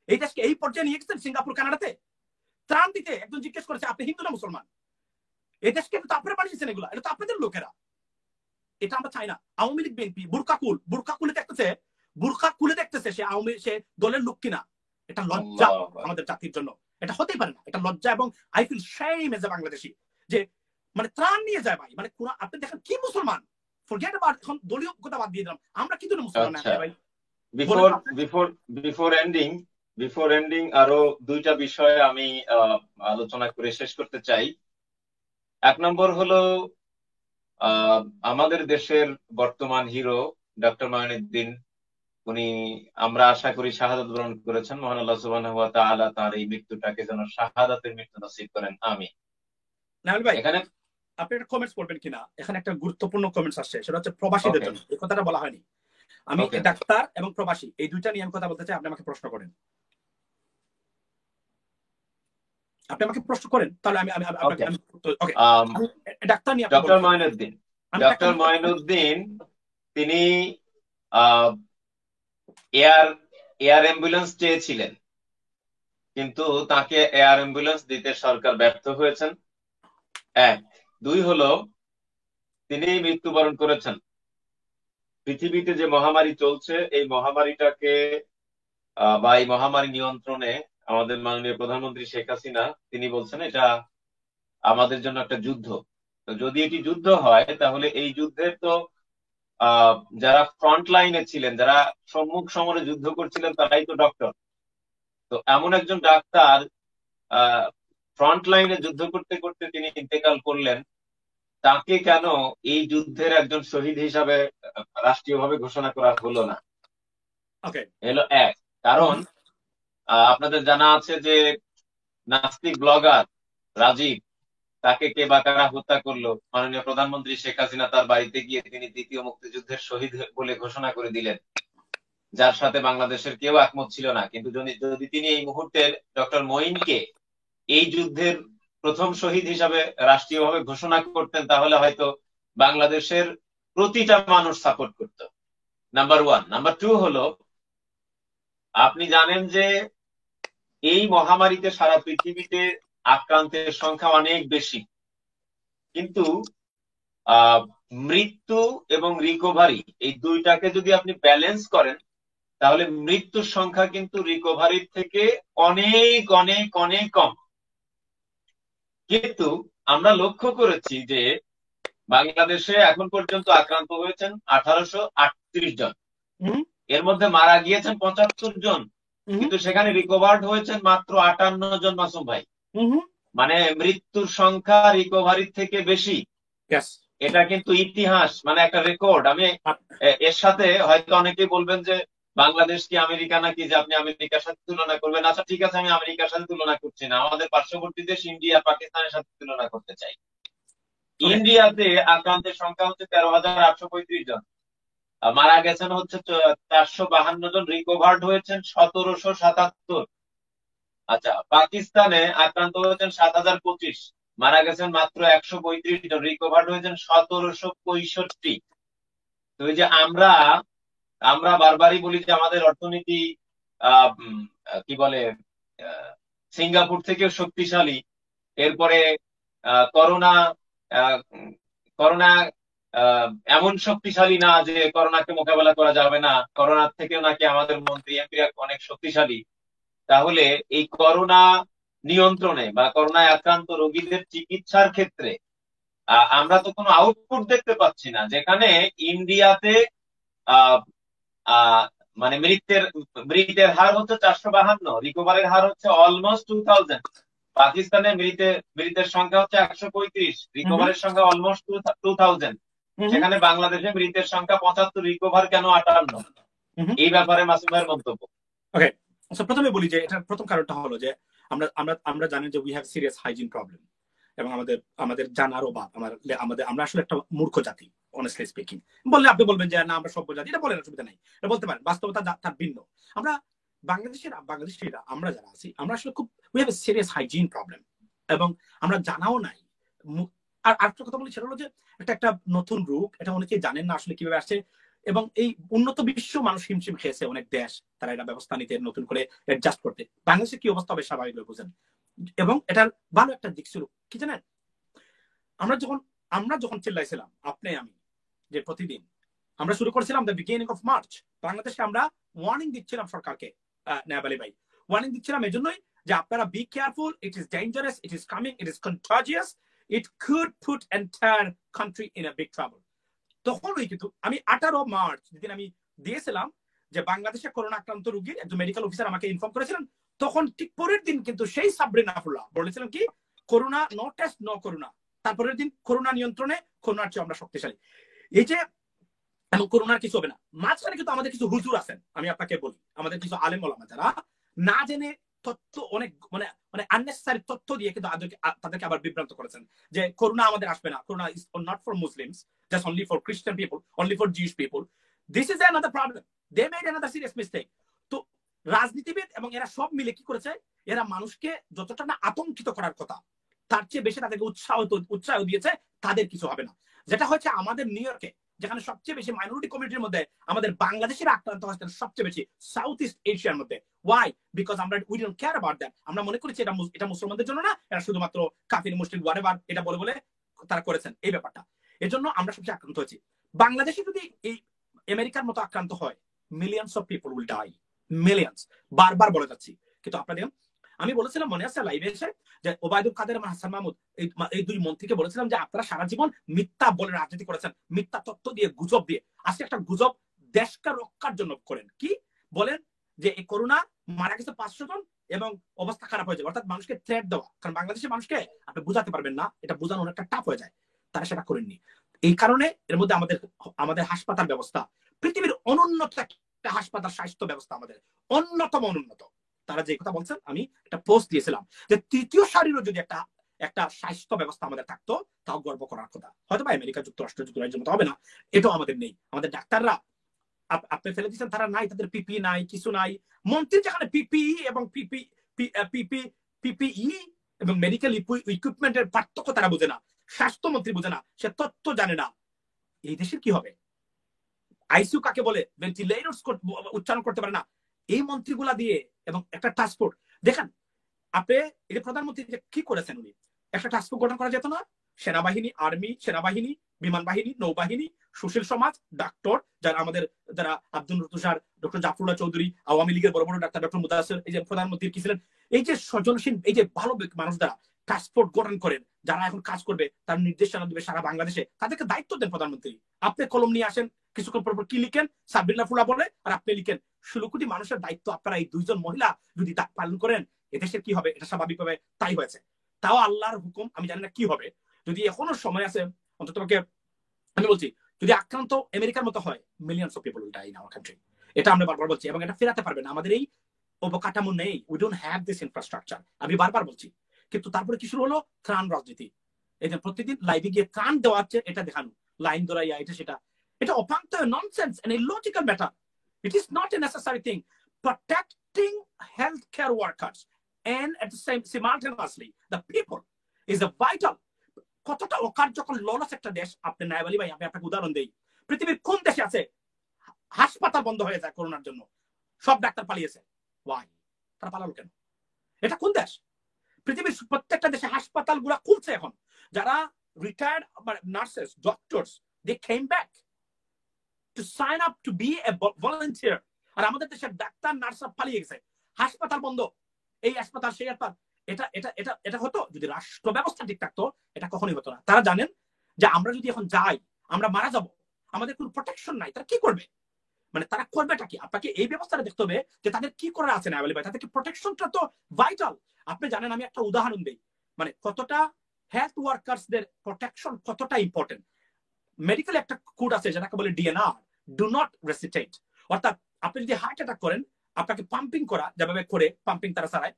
এই দেশকে এই পর্যায়ে নিয়ে গেছেন সিঙ্গাপুর, কানাডাতে। ত্রাণ দিতে একজন জিজ্ঞেস করেছে আপনি হিন্দু না মুসলমান। এই দেশকে তো আপনারা বানিয়েছেন, এগুলো এটা তো আপনাদের লোকেরা। এটা আমরা চাই না। আওয়ামী লীগ বিএনপি বুরকা খুলে দেখতেছে সে দলের লোক কিনা। এটা লজ্জা আমাদের জাতির জন্য, এটা হতেই পারে না। এটা লজ্জা, এবং I feel shame as a Bangladeshi যে মানে ত্রাণ নিয়ে যায় ভাই। মানে আপনি দেখেন কি মুসলমান, ফরগেট অ্যাবাউট, এখন দলীয় কথা বাদ দিয়ে দিলাম, আমরা কি জন্য মুসলমান না ভাই? বিফোর এন্ডিং আরো 2টা বিষয় আমি আলোচনা করে শেষ করতে চাই। 1 নম্বর হলো আমাদের দেশের বর্তমান হিরো ডক্টর মাইনুদ্দিন, উনি আমরা আশা করি শাহাদাত বরণ করেছেন। মহান আল্লাহ সুবহানাহু ওয়া তাআলা তার এই মৃত্যুটাকে যেন শাহাদাতের মৃত্যু নসিব করেন, আমিন। নাহলে ভাই এখানে আপনি একটা কমেন্টস পড়বেন কিনা, এখানে একটা গুরুত্বপূর্ণ কমেন্টস আসছে, সেটা হচ্ছে প্রবাসীদের জন্য। এই কথাটা বলা হয়নি। আমি ডাক্তার এবং প্রবাসী এই দুইটা নিয়ে আমি কথা বলতে চাই। আপনি আমাকে প্রশ্ন করেন, তাহলে আমি ডাক্তার নিয়ে। ডক্টর মাইনুদ্দিন তিনি এয়ার অ্যাম্বুলেন্স চেয়েছিলেন, কিন্তু তাকে এয়ার অ্যাম্বুলেন্স দিতে সরকার ব্যর্থ হয়েছেন। 1 2 হলো তিনি মৃত্যুবরণ করেছেন। পৃথিবীতে যে মহামারী চলছে, এই মহামারীটাকে বা এই মহামারী নিয়ন্ত্রণে আমাদের মাননীয় প্রধানমন্ত্রী শেখ হাসিনা তিনি বলছেন এটা আমাদের জন্য একটা যুদ্ধ। তো যদি এটি যুদ্ধ হয় তাহলে এই যুদ্ধের তো যারা ফ্রন্ট লাইনে ছিলেন, যারা সম্মুখ সমরে যুদ্ধ করছিলেন, তারাই তো ডক্টর। তো এমন একজন ডাক্তার ফ্রন্ট লাইনে যুদ্ধ করতে করতে তিনি ইন্তেকাল করলেন, তাকে কেন এই যুদ্ধের একজন শহীদ হিসাবে রাষ্ট্রীয়ভাবে ঘোষণা করা হলো না? এলো এক কারণ। আপনাদের জানা আছে যে নাস্তিক ব্লগার রাজীব, তাকে কে বা কারা হত্যা করলো? মাননীয় প্রধানমন্ত্রী শেখ হাসিনা তার বাড়িতে গিয়ে তিনি দ্বিতীয় মুক্তিযুদ্ধের শহীদ বলে ঘোষণা করে দিলেন, যার সাথে বাংলাদেশের কেউ একমত ছিল না। কিন্তু যদি তিনি এই মুহূর্তের ডক্টর মঈনকে এই যুদ্ধের প্রথম শহীদ হিসাবে রাষ্ট্রীয়ভাবে ঘোষণা করতেন, তাহলে হয়তো বাংলাদেশের প্রতিটা মানুষ সাপোর্ট করত। Number one. নাম্বার টু হলো, আপনি জানেন যে এই মহামারীতে সারা পৃথিবীতে আক্রান্তের সংখ্যা অনেক বেশি, কিন্তু মৃত্যু এবং রিকভারি এই দুইটাকে যদি আপনি ব্যালেন্স করেন, তাহলে মৃত্যুর সংখ্যা কিন্তু রিকভারির থেকে অনেক অনেক অনেক কম। কিন্তু আমরা লক্ষ্য করেছি যে বাংলাদেশে এখন পর্যন্ত আক্রান্ত হয়েছেন 1838 জন, এর মধ্যে মারা গিয়েছেন 75 জন, কিন্তু সেখানে রিকভার্ড হয়েছেন মাত্র 58 জন। মাসুম ভাই, মানে মৃত্যুর সংখ্যা রিকভারির থেকে বেশি। এটা কিন্তু ইতিহাস, মানে একটা রেকর্ড। আমি এর সাথে হয়তো অনেকেই বলবেন যে বাংলাদেশ কি আমেরিকা নাকি, যে আপনি আমেরিকার সাথে তুলনা করবেন। আচ্ছা ঠিক আছে, আমি আমেরিকার সাথে তুলনা করছি না, আমাদের পার্শ্ববর্তী দেশ ইন্ডিয়া পাকিস্তানের সাথে তুলনা করতে চাই। ইন্ডিয়াতে আক্রান্তের সংখ্যা হচ্ছে 13,835 জন, মারা গেছেন হচ্ছে 452 জন, রিকভার্ড হয়েছেন 1777। আচ্ছা, পাকিস্তানে আক্রান্ত হয়েছেন 7,025, মারা গেছেন মাত্র 135 জন, রিকভার্ড হয়েছেন 1765। তো এই যে আমরা বারবারই বলি যে আমাদের অর্থনীতি কি বলে সিঙ্গাপুর থেকেও শক্তিশালী। এরপরে করোনা করোনা এমন শক্তিশালী না যে করোনাকে মোকাবেলা করা যাবে না, করোনার থেকেও নাকি আমাদের মন্ত্রী এমপিরা অনেক শক্তিশালী। তাহলে এই করোনা নিয়ন্ত্রণে বা করোনায় আক্রান্ত রোগীদের চিকিৎসার ক্ষেত্রে আমরা তো কোনো আউটপুট দেখতে পাচ্ছি না। যেখানে ইন্ডিয়াতে মানে মৃতের হার হচ্ছে 452, রিকভারের হার হচ্ছে অলমোস্ট 2000। পাকিস্তানে মৃতের সংখ্যা হচ্ছে 135, রিকভারের সংখ্যা অলমোস্ট 2000। সেখানে বাংলাদেশে মৃতের সংখ্যা 75, রিকভার কেন 58? এই ব্যাপারে মাসুম ভাইয়ের মন্তব্য। ওকে, প্রথমে বলি যে এটার প্রথম কারণটা হলো যে আমরা জানি যে we have serious hygiene problem, এবং আমাদের জানার অভাব। আমরা আসলে একটা মূর্খ জাতি, অনেস্টলি স্পিকিং। বললে আপনি বলবেন যে না আমরা সভ্য জাতি, এটা বলেন, অসুবিধা নেই, এটা বলতে পারেন। বাস্তবতা তার ভিন্ন। আমরা বাংলাদেশিরা আমরা যারা আছি, আমরা আসলে খুব we have A serious hygiene problem, এবং আমরা জানাও নাই। আর আরেকটা কথা বলি, সেটা হলো যে একটা নতুন রোগ, এটা অনেকেই জানেন না আসলে কিভাবে আসছে। এবং এই উন্নত বিশ্ব মানুষ হিমশিম খেয়েছে, অনেক দেশ তারা এটা ব্যবস্থা নিতে, নতুন করে অ্যাডজাস্ট করতে। বাংলাদেশে কি অবস্থা হবে স্বাভাবিকভাবে বুঝেন। এবং এটার ভালো একটা দিক ছিল কি জানেন, আমরা যখন চিল্লাইছিলাম আপনি আমি, যে প্রতিদিন আমরা শুরু করেছিলাম দ্য বিগিনিং অফ মার্চ, বাংলাদেশে আমরা ওয়ার্নিং দিচ্ছিলাম সরকারকে, নায়াব আলী ভাই, ওয়ার্নিং দিচ্ছিলাম এজন্যই যে আপনারা be careful, it is dangerous, it is coming, it is contagious, it could put entire country in a big trouble. তখনই কিন্তু আমি 18 মার্চ যেদিন আমি দিয়েছিলাম যে বাংলাদেশে করোনা আক্রান্ত রোগীর একজন মেডিকেল অফিসার আমাকে ইনফর্ম করেছিলেন, তখন ঠিক পরের দিন কিন্তু সেই সাবরিনা আফরোজা বলেছিলেন কি, corona no test no corona. তারপরের দিন করোনা নিয়ন্ত্রণে করোনার চেয়ে আমরা শক্তিশালী। এই যে এবং করোনার কিছু হবে না। মাঝখানে কিন্তু আমাদের কিছু হুজুর আছেন, আমি আপনাকে বলি, আমাদের কিছু আলেম ওলামা যারা না জেনে তথ্য অনেক মানে আননেসেসারি তথ্য দিয়ে কিন্তু তাদেরকে আবার বিভ্রান্ত করেছেন যে করোনা আমাদের আসবে না, corona is not for Muslims, just only for Christian people, only for Jews people. This is another problem, they made another serious mistake. তো রাজনীতিবিদ এবং এরা সব মিলে কি করেছে, এরা মানুষকে যতটা না আতঙ্কিত করার কথা, তার চেয়ে বেশি তাদেরকে উৎসাহ দিয়েছে তাদের কিছু হবে না। যেটা হচ্ছে আমাদের নিউ ইয়র্কে, যেখানে সবচেয়ে বেশি মাইনরিটি কমিউনিটির মধ্যে আমাদের বাংলাদেশের আক্রান্ত হচ্ছেন সবচেয়ে বেশি, সাউথ ইস্ট এশিয়ার মধ্যে। ওয়াই? বিকজ আমরা we don't care about that. আমরা মনে করি এটা মুসলমানদের জন্য না, এটা শুধুমাত্র কাফির মুসলিম হোয়াটএভার এটা বলে তারা করেছেন এই ব্যাপারটা। এজন্য আমরা সবচেয়ে আক্রান্ত হয়েছি। বাংলাদেশে যদি এই আমেরিকার মতো আক্রান্ত হয়, millions of people will die, millions, বারবার বলে যাচ্ছি। কিন্তু আপনাদের আমি বলেছিলাম, মনে আছে লাইভে এসে, যে ওবায়দুল কাদের এবং হাসান মাহমুদ এই দুই মন্ত্রীকে বলেছিলাম যে আপনারা সারা জীবন মিথ্যা বলে রাজনীতি করেছেন, মিথ্যা তথ্য দিয়ে, গুজব দিয়ে। আজকে একটা গুজব দেশকে রক্ষার জন্য করেন, কি বলেন যে এই করোনা মারা গেছে 500 জন এবং অবস্থা খারাপ হয়ে যাবে, অর্থাৎ মানুষকে থ্রেট দেওয়া। কারণ বাংলাদেশের মানুষকে আপনি বুঝাতে পারবেন না, এটা বোঝানো অনেকটা টাফ হয়ে যায়, তারা সেটা করেননি। এই কারণে এর মধ্যে আমাদের হাসপাতাল ব্যবস্থা পৃথিবীর অনুন্নত একটা হাসপাতাল স্বাস্থ্য ব্যবস্থা, আমাদের অন্যতম অনুন্নত। তারা যে কথা বলছেন, আমি একটা পোস্ট দিয়েছিলাম যে তৃতীয় সারিরও যদি একটা স্বাস্থ্য ব্যবস্থা আমাদের থাকতো, তাও গর্ব করার কথা। হয়তো বা আমেরিকা যুক্তরাজ্যের মতো হবে না, এটাও আমাদের নেই। আমাদের ডাক্তাররা আপনি ফেলে দিচ্ছেন, তারা নাই, তাদের পিপি নাই, কিছু নাই। মন্ত্রী যেখানে পিপিই এবং পিপিই এবং মেডিকেল ইকুইপমেন্টের পার্থক্য তারা বোঝে না, স্বাস্থ্যমন্ত্রী বোঝে না, সে তথ্য জানে না, এই দেশের কি হবে? আইসিইউ কাকে বলে, ভেন্টিলেটরস উচ্চারণ করতে পারে না এই মন্ত্রীগুলা দিয়ে। এবং একটা টাস্কফোর্স দেখেন আপনি, এই যে প্রধানমন্ত্রী যে কি করেছেন, উনি একটা টাস্কফোর্স গঠন করা যেত না? সেনাবাহিনী, আর্মি, সেনাবাহিনী, বিমান বাহিনী, নৌবাহিনী, সুশীল সমাজ, ডাক্তার, যারা আব্দুল তুষার, ডক্টর জাফরুল্লাহ চৌধুরী, আওয়ামী লীগের বড় বড় ডাক্তার, ডক্টর মুদাসির, এই যে প্রধানমন্ত্রী কি ছিলেন, এই যে সৃজনশীল, এই যে ভালো মানুষ দ্বারা টাস্কফোর্স গঠন করেন, যারা এখন কাজ করবে, তার নির্দেশনা দেবে সারা বাংলাদেশে, তাদেরকে দায়িত্ব দেন প্রধানমন্ত্রী। আপনি কলম নিয়ে আসেন, কিছুক্ষণ পর কি লিখেন, সাবরিনা ফুলা বলে, আর আপনি লিখেন। 16 কোটি মানুষের দায়িত্ব আপনারা এই 2 জন মহিলা যদি পালন করেন, এদেশের কি হবে? এটা স্বাভাবিকভাবে তাই হয়েছে। তাও আল্লাহর হুকুম, আমি জানি না কি হবে। যদি এখনো সময় আছে, অন্তত আমি বলছি, যদি আক্রান্ত আমেরিকার মতো হয়, millions of people will die in our country. এটা আমরা বারবার বলছি, এবং এটা ফেরাতে পারবেন না। আমাদের এই অবকাঠামো নেই, we don't have this infrastructure, আমি বারবার বলছি। কিন্তু তারপরে কি শুরু হলো? ত্রাণ রাজনীতি। এই যে প্রতিদিন লাইভে গিয়ে ত্রাণ দেওয়া হচ্ছে, এটা দেখানো, লাইন ধরাইয়া, এটা সেটা, এটা অপান্ত, nonsense, and illogical matter. It is not a necessary thing. Protecting healthcare workers and at the same simultaneously the people is a vital. কতটা অকার্যকর ললস একটা দেশ। আপনি নায়েব আলী ভাই, আমি আপনাকে উদাহরণ দেই, পৃথিবীর কোন দেশে আছে হাসপাতাল বন্ধ হয়ে যায় করোনার জন্য, সব ডাক্তার পালিয়েছে? ওয়াই? তারা পালালো কেন? এটা কোন দেশ? পৃথিবীর প্রত্যেকটা দেশে হাসপাতালগুলো খুলছে এখন। যারা retired nurses, doctors, they came back to sign up to be a volunteer. আর আমাদের দেশের ডাক্তার, নার্সরা পালিয়ে গেছে, হাসপাতাল বন্ধ, এই হাসপাতাল, সেই হাসপাতাল। এটা হতো যদি রাষ্ট্র ব্যবস্থা ঠিক থাকতো, এটা কখনোই হতো না। তারা জানেন যে আমরা যদি এখন যাই, আমরা মারা যাব, আমাদের কোনো প্রোটেকশন নাই, তারা কি করবে? মানে তারা করবেটা কি? আপনাকে এই ব্যবস্থাটা দেখতে হবে যে তাদের কি করার আছে না অ্যাভেলেবল, তাদেরকে প্রোটেকশনটা তো ভাইটাল। আপনি জানেন, আমি একটা উদাহরণ দিই, মানে কতটা হেলথ ওয়ার্কার্সদের প্রোটেকশন কতটা ইম্পর্টেন্ট। মেডিকেল একটা কোড আছে যেটাকে বলে ডিএনআর, ডু নট রেসিটেট। অর্থাৎ আপনি যদি হার্ট অ্যাটাক করেন, আপনাকে পাম্পিং করা যেভাবে করে, পাম্পিং তারা চালায়।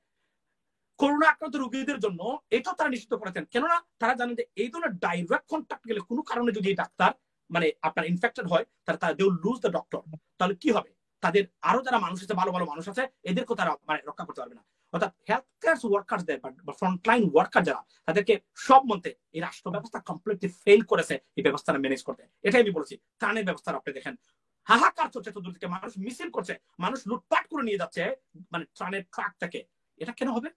করোনা আক্রান্ত রোগীদের জন্য এটাও তারা নিশ্চিত করেছেন, কেননা তারা জানেন যে এই ধরনের ডাইরেক্ট কন্ট্যাক্ট গেলে কোনো কারণে যদি ডাক্তার মানে আপনার ইনফেক্টেড হয়, তারা they will lose the doctor. তাহলে কি হবে? তাদের আরো যারা মানুষ আছে, ভালো ভালো মানুষ আছে, এদেরকেও তারা মানে রক্ষা করতে পারবে না। অর্থাৎ হেলথ কেয়ার ওয়ার্কারদের বা ফ্রন্টলাইন ওয়ার্কার যারা, তাদেরকে সব মন্ত্রে এই রাষ্ট্র ব্যবস্থা কমপ্লিটলি ফেল করেছে এই ব্যবস্থাটা ম্যানেজ করতে। এটাই আমি বলছি। ত্রাণের ব্যবস্থা আপনি দেখেন, হাহাকার চলছে চতুর্দিকে, মানুষ মিছিল করছে, মানুষ লুটপাট করে নিয়ে যাচ্ছে মানে ত্রাণের ট্রাক থেকে। এটা কেন হবে?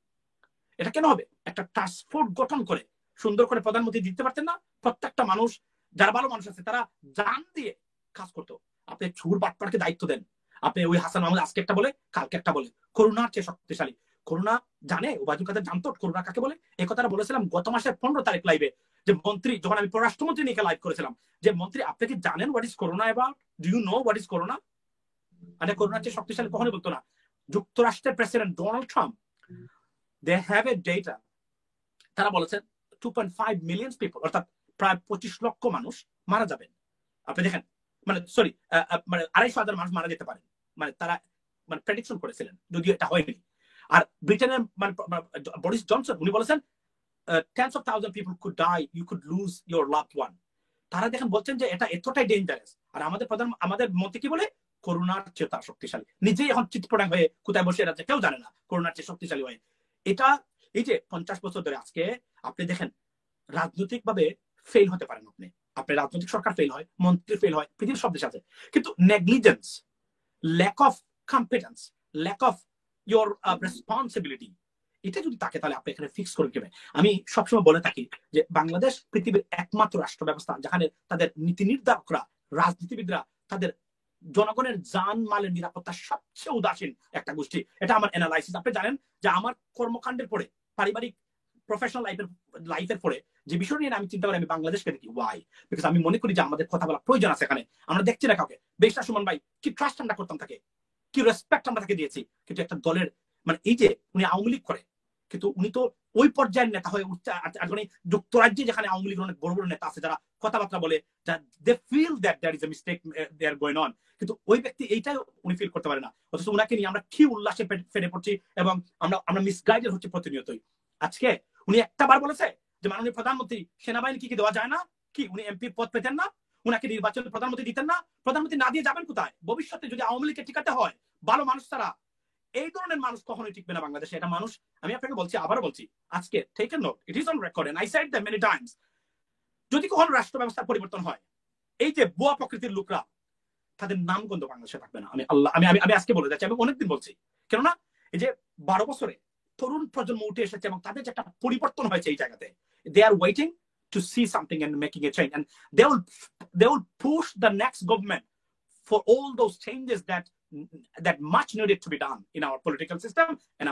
এটা কেন হবে? একটা টাস্কফোর্স গঠন করে সুন্দর করে প্রধানমন্ত্রী দিতে পারতেন না? প্রত্যেকটা মানুষ, যারা ভালো মানুষ আছে, তারা জান দিয়ে কাজ করতো। আপনি ছুর বাটপাটকে দায়িত্ব দেন। আপনি ওই হাসান মাহমুদ আজকে একটা বলে, কালকে একটা বলে। করোনার চেয়ে শক্তিশালী। করোনা জানে, ওবায়দুল কাদের জানতো করোনা কাকে বলে। এই কথাটা বলেছিলাম গত মাসের 15 তারিখ লাইভে, যে মন্ত্রী, যখন আমি পররাষ্ট্রমন্ত্রী নিয়ে লাইভ করেছিলাম, যে মন্ত্রী আপনি কি জানেন what is corona about? Do you know what is corona? মানে করোনার চেয়ে শক্তিশালী কখনোই বলতো না। যুক্তরাষ্ট্রের president Donald Trump, they have a data, তারা বলেছেন 2.5 মিলিয়ন পিপল, অর্থাৎ প্রায় 25 লক্ষ মানুষ মারা যাবেন। আপনি দেখেন, মানে সরি, মানে 250,000 মানুষ মারা যেতে পারেন, মানে তারা মানে প্রেডিকশন করেছিলেন, যদিও এটা হয়নি। আর ব্রিটেনের মানে বরিস জনসন, উনি বলেছেন tens of thousands people could die, you could lose your loved one. তারা দেখেন বলছেন যে এটা এতটাই ডেঞ্জারাস। আর আমাদের মন্ত্রী কি বলে? করোনার চেয়ে তার শক্তিশালী। নিজেই এখন চিৎপটাং হয়ে কোথায় বসে আছে কেউ জানে না, করোনার চেয়ে শক্তিশালী হয়ে। এটা এই যে 50 বছর ধরে, আজকে আপনি দেখেন রাজনৈতিক ভাবে ফেল হতে পারেন আপনি রাজনৈতিক সরকার ফেল হয়, মন্ত্রী ফেল হয়, পৃথিবীর সব দেশ আছে, কিন্তু negligence, lack of competence, lack of your responsibility, এটা যদি থাকে তাহলে আপনি এখানে ফিক্স করে দেবেন। আমি সবসময় বলে থাকি যে বাংলাদেশ পৃথিবীর একমাত্র রাষ্ট্র ব্যবস্থা যেখানে তাদের নীতি নির্ধারকরা, রাজনীতিবিদরা তাদের জনগণের জান মালের নিরাপত্তা সবচেয়ে উদাসীন একটা গোষ্ঠী। এটা আমার অ্যানালাইসিস। আপনি জানেন যে আমার কর্মকাণ্ডের পরে, পারিবারিক প্রফেশনাল লাইফের পরে যে বিষয় নিয়ে আমি চিন্তা করি, আমি বাংলাদেশকে দেখি। ওয়াই? বিকজ আমি মনে করি যে আমাদের কথা বলা প্রয়োজন আছে এখানে। আমরা দেখছি না কাউকে। বেশটা সুমন ভাই কি ট্রাস্ট আমরা করতাম তাকে, কি রেসপেক্ট আমরা তাকে দিয়েছি। কিন্তু একটা দলের মানে এই যে উনি আওয়ামী লীগ করে, কিন্তু উনি তো ওই পর্যায়ের নেতা হয়ে উঠছে। যুক্তরাজ্যে যেখানে আওয়ামী লীগের অনেক বড় বড় নেতা আছে যারা কথাবার্তা বলে, they feel that there is a mistake they are going on, কিন্তু ওই ব্যক্তি এইটাই উনি ফিল করতে পারে না। অথচ উনাকে নিয়ে আমরা কি উল্লাসে ফেটে পড়ছি এবং আমরা মিসগাইডেড হচ্ছে প্রতিনিয়তই। আজকে উনি একটা বার বলেছে যে মাননীয় প্রধানমন্ত্রী সেনাবাহিনী কি দেওয়া যায় না, কি উনি এমপি পদ পেতেন না, উনাকে নির্বাচনে প্রধানমন্ত্রী দিতেন না? প্রধানমন্ত্রী না দিয়ে যাবেন কোথায়? ভবিষ্যতে যদি আওয়ামী লীগকে টিকাতে হয়, ভালো মানুষ ছাড়া এই ধরনের মানুষ কখনোই টিকবে না বাংলাদেশে। এটা মানুষ, আমি আপনাকে বলছি, আবারও বলছি, আজকে take a note, it is on record and I said that many times, যদি কখনো রাষ্ট্র ব্যবস্থার পরিবর্তন হয়, এই যে বুয়া প্রকৃতির লোকরা, তাদের নামগন্ধ বাংলাদেশে থাকবে না। আমি আজকে বলে যাচ্ছি, আমি অনেকদিন বলছি। কেননা এই যে 12 বছরে তরুণ প্রজন্ম উঠে এসেছে এবং তাদের যে একটা পরিবর্তন হয়েছে এই জায়গাতে, they are waiting to see something and making a change, and they will push the next government for all those changes that much needed to be done in our political system and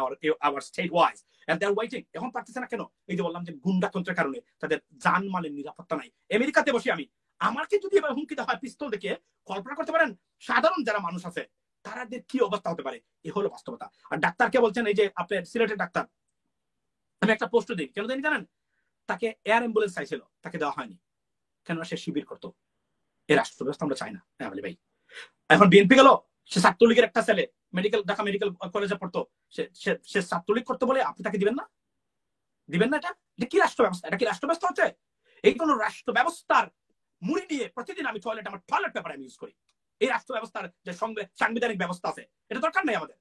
our state wise, and they're waiting. এখন পারতেছে না কেন? এই যে বললাম যে গুন্ডাতন্ত্রের কারণে তাদের জানমালের নিরাপত্তা নাই। আমেরিকাতে বসে আমি, আমাকে যদি এবার হুমকি দেওয়া হয় পিস্তল দেখে, কল্পনা করতে পারেন সাধারণ যারা মানুষ আছে তাদের কি অবস্থা হতে পারে? এ হলো বাস্তবতা। আর ডাক্তারকে বলছেন, এই যে আপনার সিলেটের ডাক্তার, আমি একটা পোস্ট দিই, কেন জানেন? তাকে এয়ার অ্যাম্বুলেন্স চাইছিল, তাকে দেওয়া হয়নি। কেননা সে শিবির করতো। এই রাষ্ট্র ব্যবস্থা আমরা চাই না ভাই। এখন বিএনপি গেল, সে ছাত্রলীগের একটা ছেলে ঢাকা মেডিকেল কলেজে পড়তো, সে ছাত্রলীগ করতে বলে আপনি তাকে দিবেন না? দিবেন না? এটা কি রাষ্ট্র ব্যবস্থা? এটা কি রাষ্ট্র ব্যবস্থা হচ্ছে? এই কোন রাষ্ট্র ব্যবস্থার মুড়ি নিয়ে প্রতিদিন আমি আমার টয়লেট পেপার আমি ইউজ করি। এই রাষ্ট্র ব্যবস্থার যে সাংবিধানিক ব্যবস্থা আছে, এটা দরকার নেই আমাদের।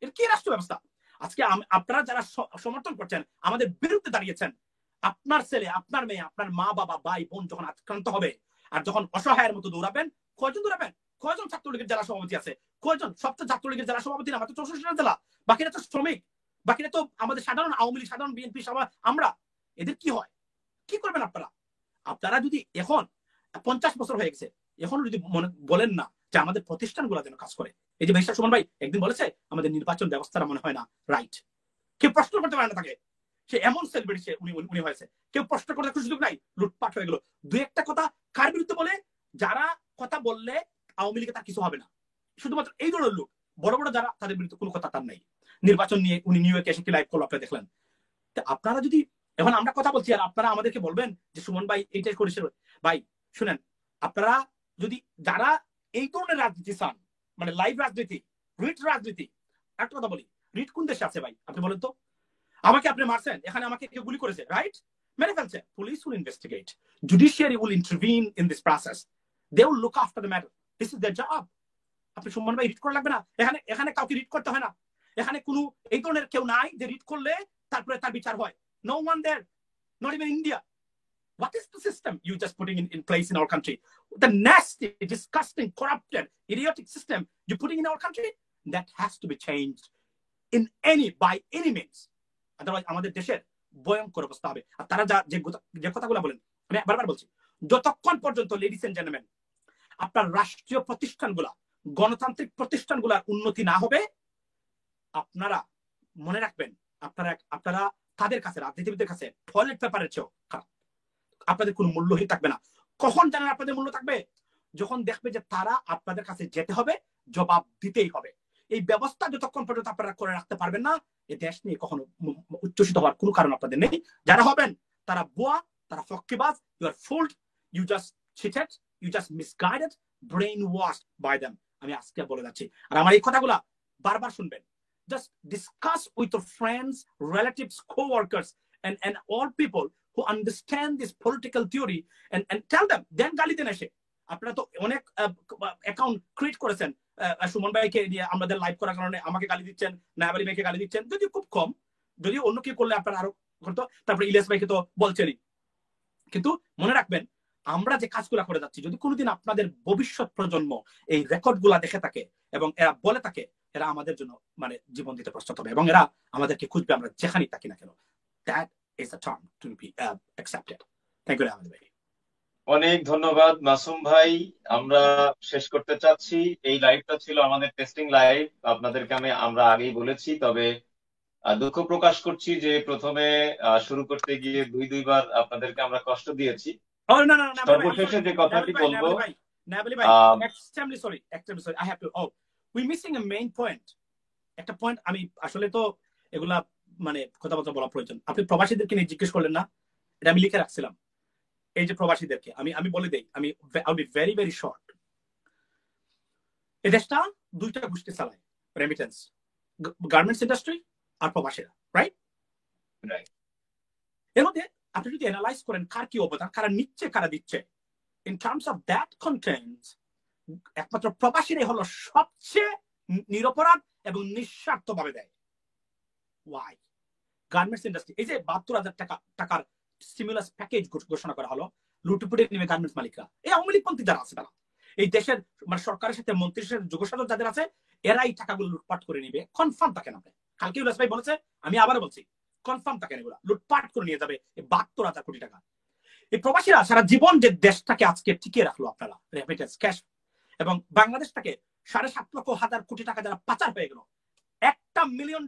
এটা কি রাষ্ট্র ব্যবস্থা? আজকে আপনারা যারা সমর্থন করছেন, আমাদের বিরুদ্ধে দাঁড়িয়েছেন, আপনার ছেলে, আপনার মেয়ে, আপনার মা বাবা, ভাই বোন যখন আক্রান্ত হবে আর যখন অসহায়ের মতো দৌড়াবেন, কয়জন দৌড়াবেন? কয়জন ছাত্রলীগের জেলা সভাপতি আছে? কয়জন? সবচেয়ে ছাত্রলীগের জেলা সভাপতি না, মাত্র 64 জেলা। বাকিরা তো শ্রমিক, বাকিরা তো আমাদের সাধারণ আওয়ামী লীগ, সাধারণ বিএনপি সভা। আমরা এদের কি হয়? কি করবেন আপনারা? আপনারা যদি এখন 50 বছর হয়ে গেছে, এখন যদি বলেন না যে আমাদের প্রতিষ্ঠানগুলো যেন কাজ করে। এই যে ভাইসা সুমন ভাই একদিন বলেছে আমাদের নির্বাচন ব্যবস্থাটা মনে হয় না রাইট। কেউ প্রশ্ন করতে পারে না তাকে, সে এমন সেলিব্রিটি উনি হয়েছে, কেউ প্রশ্ন করার সুযোগ নাই। লুটপাট হয়ে গেল। দুই একটা কথা কার বিরুদ্ধে বলে? যারা কথা বললে আওয়ামী লীগে তার কিছু হবে না, শুধুমাত্র এই ধরনের লোক। বড় বড় যারা, তাদের বিরুদ্ধে কোনো কথা তার নাই। নির্বাচন নিয়ে উনি নিউ ইয়র্কে এসে কি লাইভ করলো আপনি দেখলেন। আপনারা যদি এখন আমরা কথা বলছি আর আপনারা আমাদেরকে বলবেন যে সুমন ভাই এইটাই করেছিল, ভাই শুনেন, আপনারা যদি যারা এই ধরনের রাজনীতি চান, মানে লাইভ রাজনীতি, রিট রাজনীতি, একটা কথা বলি, রিট কোন দেশে আছে ভাই আপনি বলেন তো? আমাকে আপনি মারছেন, এখানে আমাকে কেউ গুলি করেছে, রাইট? মেরে ফেলছে, police will investigate, judiciary will intervene in this process, they will look after the matter, this is their job. আপনি সুমন ভাই রিট করা লাগবে না, এখানে কাউকে রিট করতে হয় না। এখানে কোনো এই ধরনের কেউ নাই যে রিট করলে তারপরে তার বিচার হয়। No one there, not even India. What is the system you just putting in place in our country? The nasty, disgusting, corrupted, idiotic system you're putting in our country, that has to be changed by any means. Otherwise, আমাদের দেশের ভয়ঙ্কর অবস্থা হবে। আর তারা যে কথাগুলো বলেন, আমি বারবার বলছি, যতক্ষণ পর্যন্ত লেডিস এন্ড জেন্টলম্যান আপনার রাষ্ট্রীয় প্রতিষ্ঠানগুলা, গণতান্ত্রিক প্রতিষ্ঠানগুলার উন্নতি না হবে, আপনারা মনে রাখবেন, আপনারা তাদের কাছে, রাজনীতিবিদদের কাছে টয়লেট পেপারের চেয়েও খারাপ। আপনাদের কোনো মূল্যই থাকবে না। কখন জানেন আপনাদের মূল্য থাকবে? যখন দেখবে যে তারা আপনাদের কাছে যেতে হবে, জবাব দিতেই হবে। এই ব্যবস্থা যতক্ষণ পর্যন্ত আপনারা করে রাখতে পারবেন না, এই দেশ নিয়ে কখনো উচ্ছ্বসিত হওয়ার কোনো কারণ আপনাদের নেই। যারা হবেন তারা বুয়া, তারা ফক্কিবাজ, you are fooled, you just cheated, you just misguided, brain washed by them. আমি আজকে বলে যাচ্ছি, আর আমার এই কথাগুলা বারবার শুনবেন। Just discuss with your friends, relatives, co-workers, and all people who understand this political theory, and tell them. Then গালি দেন এসে। আপনারা তো অনেক অ্যাকাউন্ট ক্রিয়েট করেছেন সুমন ভাইকে নিয়ে, আমাদের লাইভ করার কারণে আমাকে গালি দিচ্ছেন, নায়াব আলী ভাইকে গালি দিচ্ছেন, যদি খুব কম, যদি অন্য কেউ করলে আপনারা আরো করতো। তারপরে ইলিয়াস ভাইকে তো বলছেনই। কিন্তু মনে রাখবেন, আমরা যে কাজগুলা করে যাচ্ছি, যদি কোনোদিন আপনাদের ভবিষ্যৎ প্রজন্ম এই রেকর্ড গুলা দেখে থাকে এবং এরা বলে থাকে এরা আমাদের জন্য মানে জীবন দিতে প্রস্তুত হবে এবং এরা আমাদেরকে খুঁজবে আমরা যেখানেই থাকি না কেন। That is a term to be accepted. Thank you Ahmed ভাই। অনেক ধন্যবাদ মাসুম ভাই। আমরা শেষ করতে চাচ্ছি। এই লাইভটা ছিল আমাদের টেস্টিং লাইভ, আপনাদেরকে আমরা আগেই বলেছি। তবে দুঃখ প্রকাশ করছি যে প্রথমে শুরু করতে গিয়ে দুইবার আপনাদেরকে আমরা কষ্ট দিয়েছি। সর্বশেষে যে কথাটি বলবো, extremely sorry, I have to we missing a main point. একটা পয়েন্ট আমি আসলে তো এগুলা মানে কথাবার্তা বলা প্রয়োজন। আপনি প্রবাসীদেরকে নিয়ে জিজ্ঞেস করলেন না, এটা আমি লিখে রাখছিলাম। এই যে প্রবাসীদেরকে আমি বলে দেই, I'll be very very short. এই দেশটা দুইটা গোষ্ঠী চালায়, রেমিটেন্স, গার্মেন্টস ইন্ডাস্ট্রি আর প্রবাসীরা, রাইট? এর মধ্যে আপনি যদি অ্যানালাইজ করেন কার কি অবদান, কারা নিচ্ছে কারা দিচ্ছে, in terms of that content একমাত্র প্রবাসীরাই হলো সবচেয়ে নিরপরাধ এবং নিঃস্বার্থভাবে দেয়। ওয়াই? গার্মেন্টস ইন্ডাস্ট্রি, এই যে ৭২,০০০ টাকার স্টিমুলাস প্যাকেজ ঘোষণা করা হলো, লুটুপুটে নেবে গার্মেন্টস মালিকরা, এই আওয়ামী লীগপন্থী যারা আছে তারা, এই দেশের মানে সরকারের সাথে মন্ত্রীর সাথে যোগসাধক যাদের আছে, এরাই টাকাগুলো লুটপাট করে নিবে। কনফার্ম থাকেন আপনি, কালকে উল্লাস ভাই বলেছে, আমি আবারও বলছি, কনফার্ম থাকেন এগুলা লুটপাট করে নিয়ে যাবে এই ৭২,০০০ কোটি টাকা। এই প্রবাসীরা সারা জীবন যে দেশটাকে আজকে টিকিয়ে রাখলো আপনারা রেমিটেন্স ক্যাশ, এবং বাংলাদেশটাকে ৭.৫ লক্ষ হাজার কোটি টাকা যারা পাচার হয়ে গেল, $1 মিলিয়ন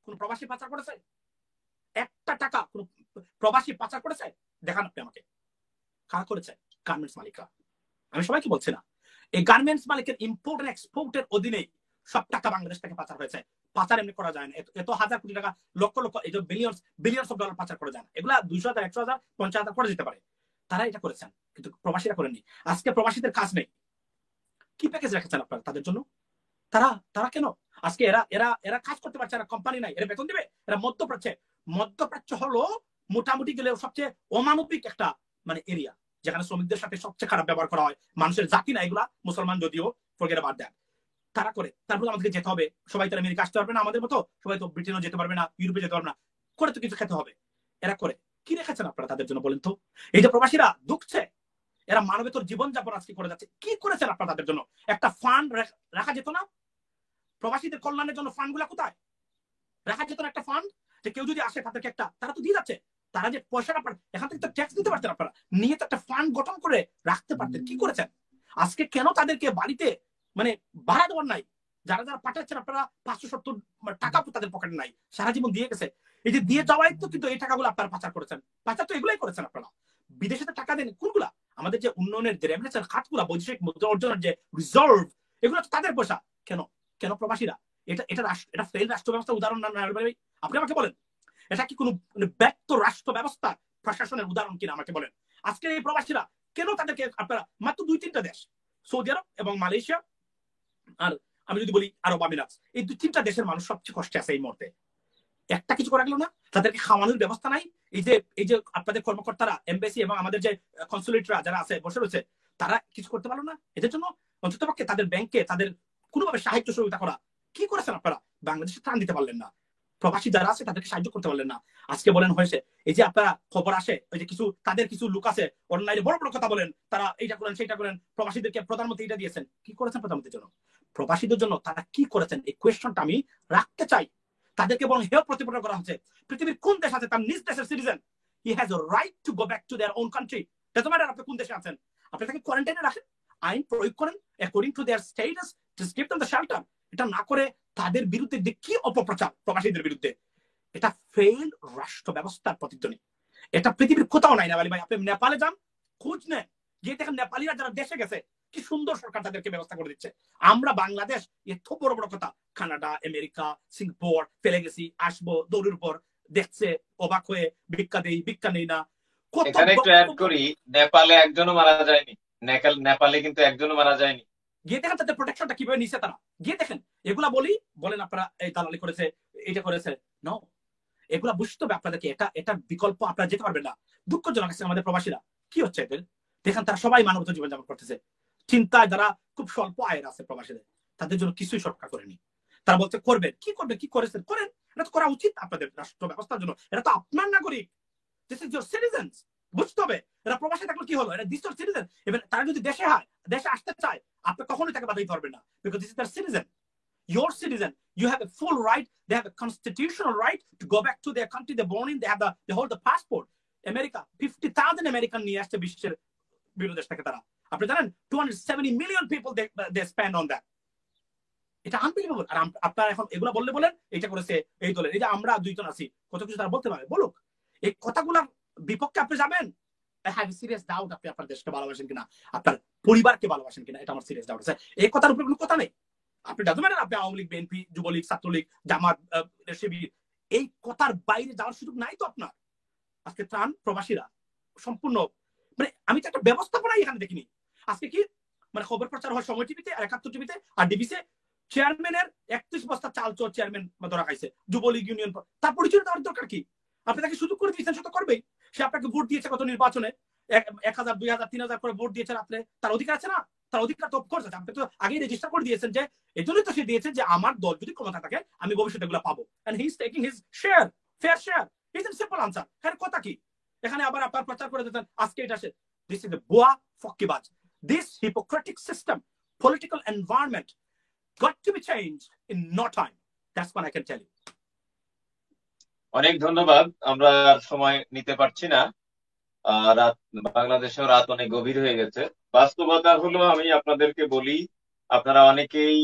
কোন প্রবাসী পাচার করেছে? একটা টাকা কোন প্রবাসী পাচার করেছে? দেখান আপনি আমাকে, কারা করেছে? গার্মেন্টস মালিকরা। আমি সবাইকে বলছি না, এই গার্মেন্টস মালিকের ইম্পোর্ট এন্ড এক্সপোর্টের অধীনে সব টাকা বাংলাদেশ থেকে পাচার হয়েছে। পাচার এমনি করা যায় না, এত হাজার কোটি টাকা, লক্ষ লক্ষ, এই যে বিলিয়নস অফ ডলার পাচার করা যায় না। এগুলা 200,000, 100,000, 50,000 করে যেতে পারে, তারা এটা করেছেন, কিন্তু প্রবাসীরা করেননি। আজকে প্রবাসীদের কাজ নেই, কি প্যাকেজ রেখেছেন আপনারা তাদের জন্য? তারা কেন আজকে এরা কাজ করতে পারছে? এরা কোম্পানি নাই, এরা বেতন দিবে? এরা মধ্যপ্রাচ্য হলো মোটামুটি গেলে সবচেয়ে অমানবিক একটা মানে এরিয়া, যেখানে শ্রমিকদের সাথে সবচেয়ে খারাপ ব্যবহার করা হয়। মানুষের জাতি না এগুলা, মুসলমান যদিও, ফরগেট অ্যাবাউট দ্যাট। তারা করে, তারপর আমাদেরকে যেতে হবে। সবাই তো আমেরিকা আসতে পারবে না আমাদের মতো, সবাই তো ব্রিটেনও যেতে পারবে না, ইউরোপে যেতে পারবে না, করে তো কিছু খেতে হবে। এরা করে, কি রেখেছেন আপনারা তাদের জন্য বলেন তো? এই যে প্রবাসীরা দুঃখছে, এরা মানবেতর জীবনযাপন আজকে করে যাচ্ছে, কি করেছেন আপনারা তাদের জন্য? একটা ফান্ড রাখা যেত না? প্রবাসীদের কল্যাণের জন্য ফান্ড গুলা কোথায় রাখা যেত না? একটা ফান্ড, যে কেউ যদি আসে তাদেরকে একটা, তারা তো দিয়ে যাচ্ছে, তারা যে পয়সাটা এখান থেকে তো ট্যাক্স দিতে পারতেন আপনারা, নিয়ে তো একটা ফান্ড গঠন করে রাখতে পারতেন। কি করেছেন? আজকে কেন তাদেরকে বাড়িতে মানে ভাড়া দেওয়ার নাই? যারা যারা পাঠাচ্ছেন আপনারা 570 টাকা তাদের পকেটে নাই, সারা জীবন দিয়ে গেছে। এই যে দিয়ে যাওয়াই তো কিন্তু এই টাকাগুলো আপনারা পাচার করেছেন। পাচার তো এগুলাই করেছেন আপনারা। বিদেশে টাকা দেন কোনগুলা? আমাদের যে উন্নয়নের যে রেমিটেন্স খাতগুলা, বৈদেশিক মুদ্রা অর্জনের যে রিজার্ভ, এগুলো তো তাদের পয়সা। কেন প্রবাসীরা? এটা ফেল রাষ্ট্র ব্যবস্থার উদাহরণ না? আপনি আমাকে বলেন, এটা কি কোনো ব্যর্থ রাষ্ট্র ব্যবস্থা প্রশাসনের উদাহরণ কিনা আমাকে বলেন। আজকে এই প্রবাসীরা কেন তাদেরকে আপনারা, মাত্র 2-3টা দেশ, সৌদি আরব এবং মালয়েশিয়া, আর আমি যদি বলি আরব আমিরাত, এই 2-3টা দেশের মানুষ সবচেয়ে কষ্টে আছে এই মুহূর্তে। একটা কিছু করা গেল না, তাদেরকে খাওয়ানোর ব্যবস্থা নাই। এই যে আপনাদের কর্মকর্তারা, এমবেসি এবং আমাদের যে কনসুলেটরা যারা আছে বসে রয়েছে, তারা কিছু করতে পারলো না এদের জন্য? অন্ততপক্ষে তাদের ব্যাংকে তাদের কোনোভাবে সাহায্য সহযোগিতা করা। কি করেছেন আপনারা? বাংলাদেশে ত্রাণ দিতে পারলেন না, প্রবাসী যারা আছে তাদেরকে সাহায্য করতে পারলেন না। আজকে বলেন হয়েছে, এই যে আপনারা খবর আসে, ওই যে তাদের কিছু লোক আছে অনলাইনে বড় বড় কথা বলেন, তারা এইটা করেন সেইটা করেন, প্রবাসীদেরকে প্রধানমন্ত্রী এটা দিয়েছেন। কি করেছেন প্রধানমন্ত্রীর জন্য? প্রবাসীদের জন্য তারা কি করেছেন? এই কোয়েশ্চনটা আমি রাখতে চাই। তাদেরকে বরং হেয় প্রতিপন্ন করা হচ্ছে। পৃথিবীর কোন দেশ আছে তার নিজ দেশের citizen, he has a right to go back to their own country. Doesn't matter আপনি কোন দেশে আছেন, আপনি তাকে কোয়ারেন্টাইনে রাখেন, আইন প্রয়োগ করেন according to their status, just give them the shelter. এটা না করে তাদের বিরুদ্ধে যে কি অপপ্রচার প্রবাসীদের বিরুদ্ধে, এটা ফেল রাষ্ট্র ব্যবস্থার প্রতিধ্বনি। এটা পৃথিবীর কোথাও নাই না ভাই। আপনি নেপালে যান, খোঁজ নেন, গিয়ে দেখেন নেপালিরা যারা দেশে গেছে কি সুন্দর সরকার তাদেরকে ব্যবস্থা করে দিচ্ছে। আমরা বাংলাদেশ এত বড় বড় কথা, কানাডা, আমেরিকা, সিঙ্গাপুর ফেলে গেছি, আসবো দৌড়ের উপর, দেখছে অবাক হয়ে, ভিক্ষা দেই, ভিক্ষা নেই না। এখানে একটু অ্যাড করি, নেপালে একজনও মারা যায়নি। নেপালে কিন্তু একজনও মারা যায়নি। গিয়ে দেখেন তাদের প্রোটেকশনটা কিভাবে নিচ্ছে তারা, গিয়ে দেখেন। এগুলা বলেন আপনারা এই দালালি করেছে, এটা করেছে, নো, এগুলা বুঝতে হবে আপনাদেরকে। এটা বিকল্প আপনারা যেতে পারবেন না। দুঃখজনক আছে আমাদের প্রবাসীরা, কি হচ্ছে এদের? দেখেন তারা সবাই মানবত জীবনযাপন করতেছে, চিন্তায় যারা খুব স্বল্প আয়ের আছে প্রবাসীদের, তাদের জন্য কিছুই সরকার করেনি। তারা বলছে করবেন, কি করেছেন করেন, এটা তো করা উচিত আপনাদের রাষ্ট্র ব্যবস্থার জন্য। এটা তো আপনার নাগরিক, দিস ইজ ইউর সিটিজেন্স। বুঝতে হবে এরা প্রবাসী থাকলে কি হলো, এটা দিস ইউর সিটিজেন। এবার তারা যদি দেশে আসতে চায়, আপনি কখনোই তাকে বাধা দিতে পারবেন না, বিকজ দিস ইজ তার citizen. your citizen. You have a full right. They have a constitutional right to go back to their country they're born in. They hold the passport. America 50,000 American নিয়ে আসছে বিশ্বের বিভিন্ন দেশ থেকে তারা। আপনি জানেন 270 million people they spend on that. এটা আনবিলিভেবল। আর আপনারা এখন এগুলো বললে বলেন এটা করেছে এই দলের, এই যে আমরা দুইজন আছি, কত কিছু তারা বলতে পারে, বলুক। এই কথাগুলোর বিপক্ষে আপনি যাবেন? I have a serious doubt আপনি আপনার দেশকে ভালোবাসেন কিনা, আপনার পরিবারকে ভালোবাসেন কিনা, এটা আমার সিরিয়াস ডাউট আছে। এই কথার উপরে কোনো কথা নেই। আপনি জানেন আপনি আওয়ামী লীগ, বিএনপি, যুবলীগ, ছাত্রলীগ, জামাত, শিবির, এই কথার বাইরে যাওয়ার সুযোগ নাই তো আপনার। আজকে ত্রাণ প্রবাসীরা সম্পূর্ণ মানে আমি তো একটা ব্যবস্থাপনাই এখানে দেখিনি। আজকে কি মানে খবর প্রচার হয় সময় টিভিতে আর ৭১ টিভিতে আর ডিবিসে, চেয়ারম্যানের ৩১ বস্তা চাল চোর চেয়ারম্যান ধরা খাইছে, যুবলীগ ইউনিয়ন, তার পরিচয় দেওয়ার দরকার কি? আপনি তাকে সুযোগ করে দিয়েছেন, সে তো করবেই। সে আপনাকে ভোট দিয়েছে কত নির্বাচনে, ১,০০০, ২,০০০, ৩,০০০ করে ভোট দিয়েছেন আপনি, তার অধিকার আছে না? তার অধিকার তো অফকোর্স আছে। আপনি তো আগেই রেজিস্টার করে দিয়েছেন যে এই জন্যই তো সে দিয়েছেন যে আমার দল যদি ক্ষমতা থাকে আমি ভবিষ্যতে এগুলো পাবো, and he is taking his share, fair share. Is a simple answer. এখানে কথা কি? এখানে আবার আপনার প্রচার করে দিতেন আজকে এটা সে, দিস ইজ এ ভুয়া ফক্কিবাজ। This hypocritic system, political environment got to be changed in no time. That's what I can tell you. অনেক ধন্যবাদ। আমরা সময় নিতে পারছি না, রাত বাংলাদেশেও রাত অনেক গভীর হয়ে গেছে। বাস্তবতা হলো আমি আপনাদেরকে বলি, আপনারা অনেকেই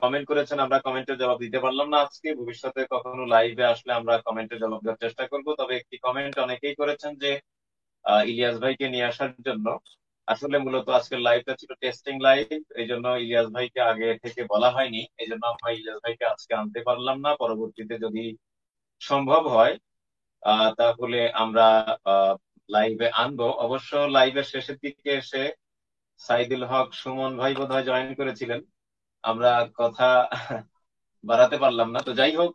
কমেন্ট করেছেন, আমরা কমেন্টের জবাব দিতে পারলাম না আজকে। ভবিষ্যতে কখনো লাইভে আসলে আমরা কমেন্টের জবাব দেওয়ার চেষ্টা করব। তবে একটি কমেন্ট অনেকেই করেছেন যে ইলিয়াস ভাইকে নিয়ে আসার জন্য। আসলে মূলত আজকের লাইভটা ছিল টেস্টিং লাইভ, এই জন্য ইলিয়াস ভাইকে আগে থেকে বলা হয়নি, এই জন্য আমরা ইলিয়াস ভাইকে আজকে আনতে পারলাম না। পরবর্তীতে যদি সম্ভব হয় তাহলে আমরা লাইভে আনবো। অবশ্য লাইভের শেষের দিকে এসে সাইদুল হক সুমন ভাই বোধহয় জয়েন করেছিলেন, আমরা কথা বাড়াতে পারলাম না। তো যাই হোক,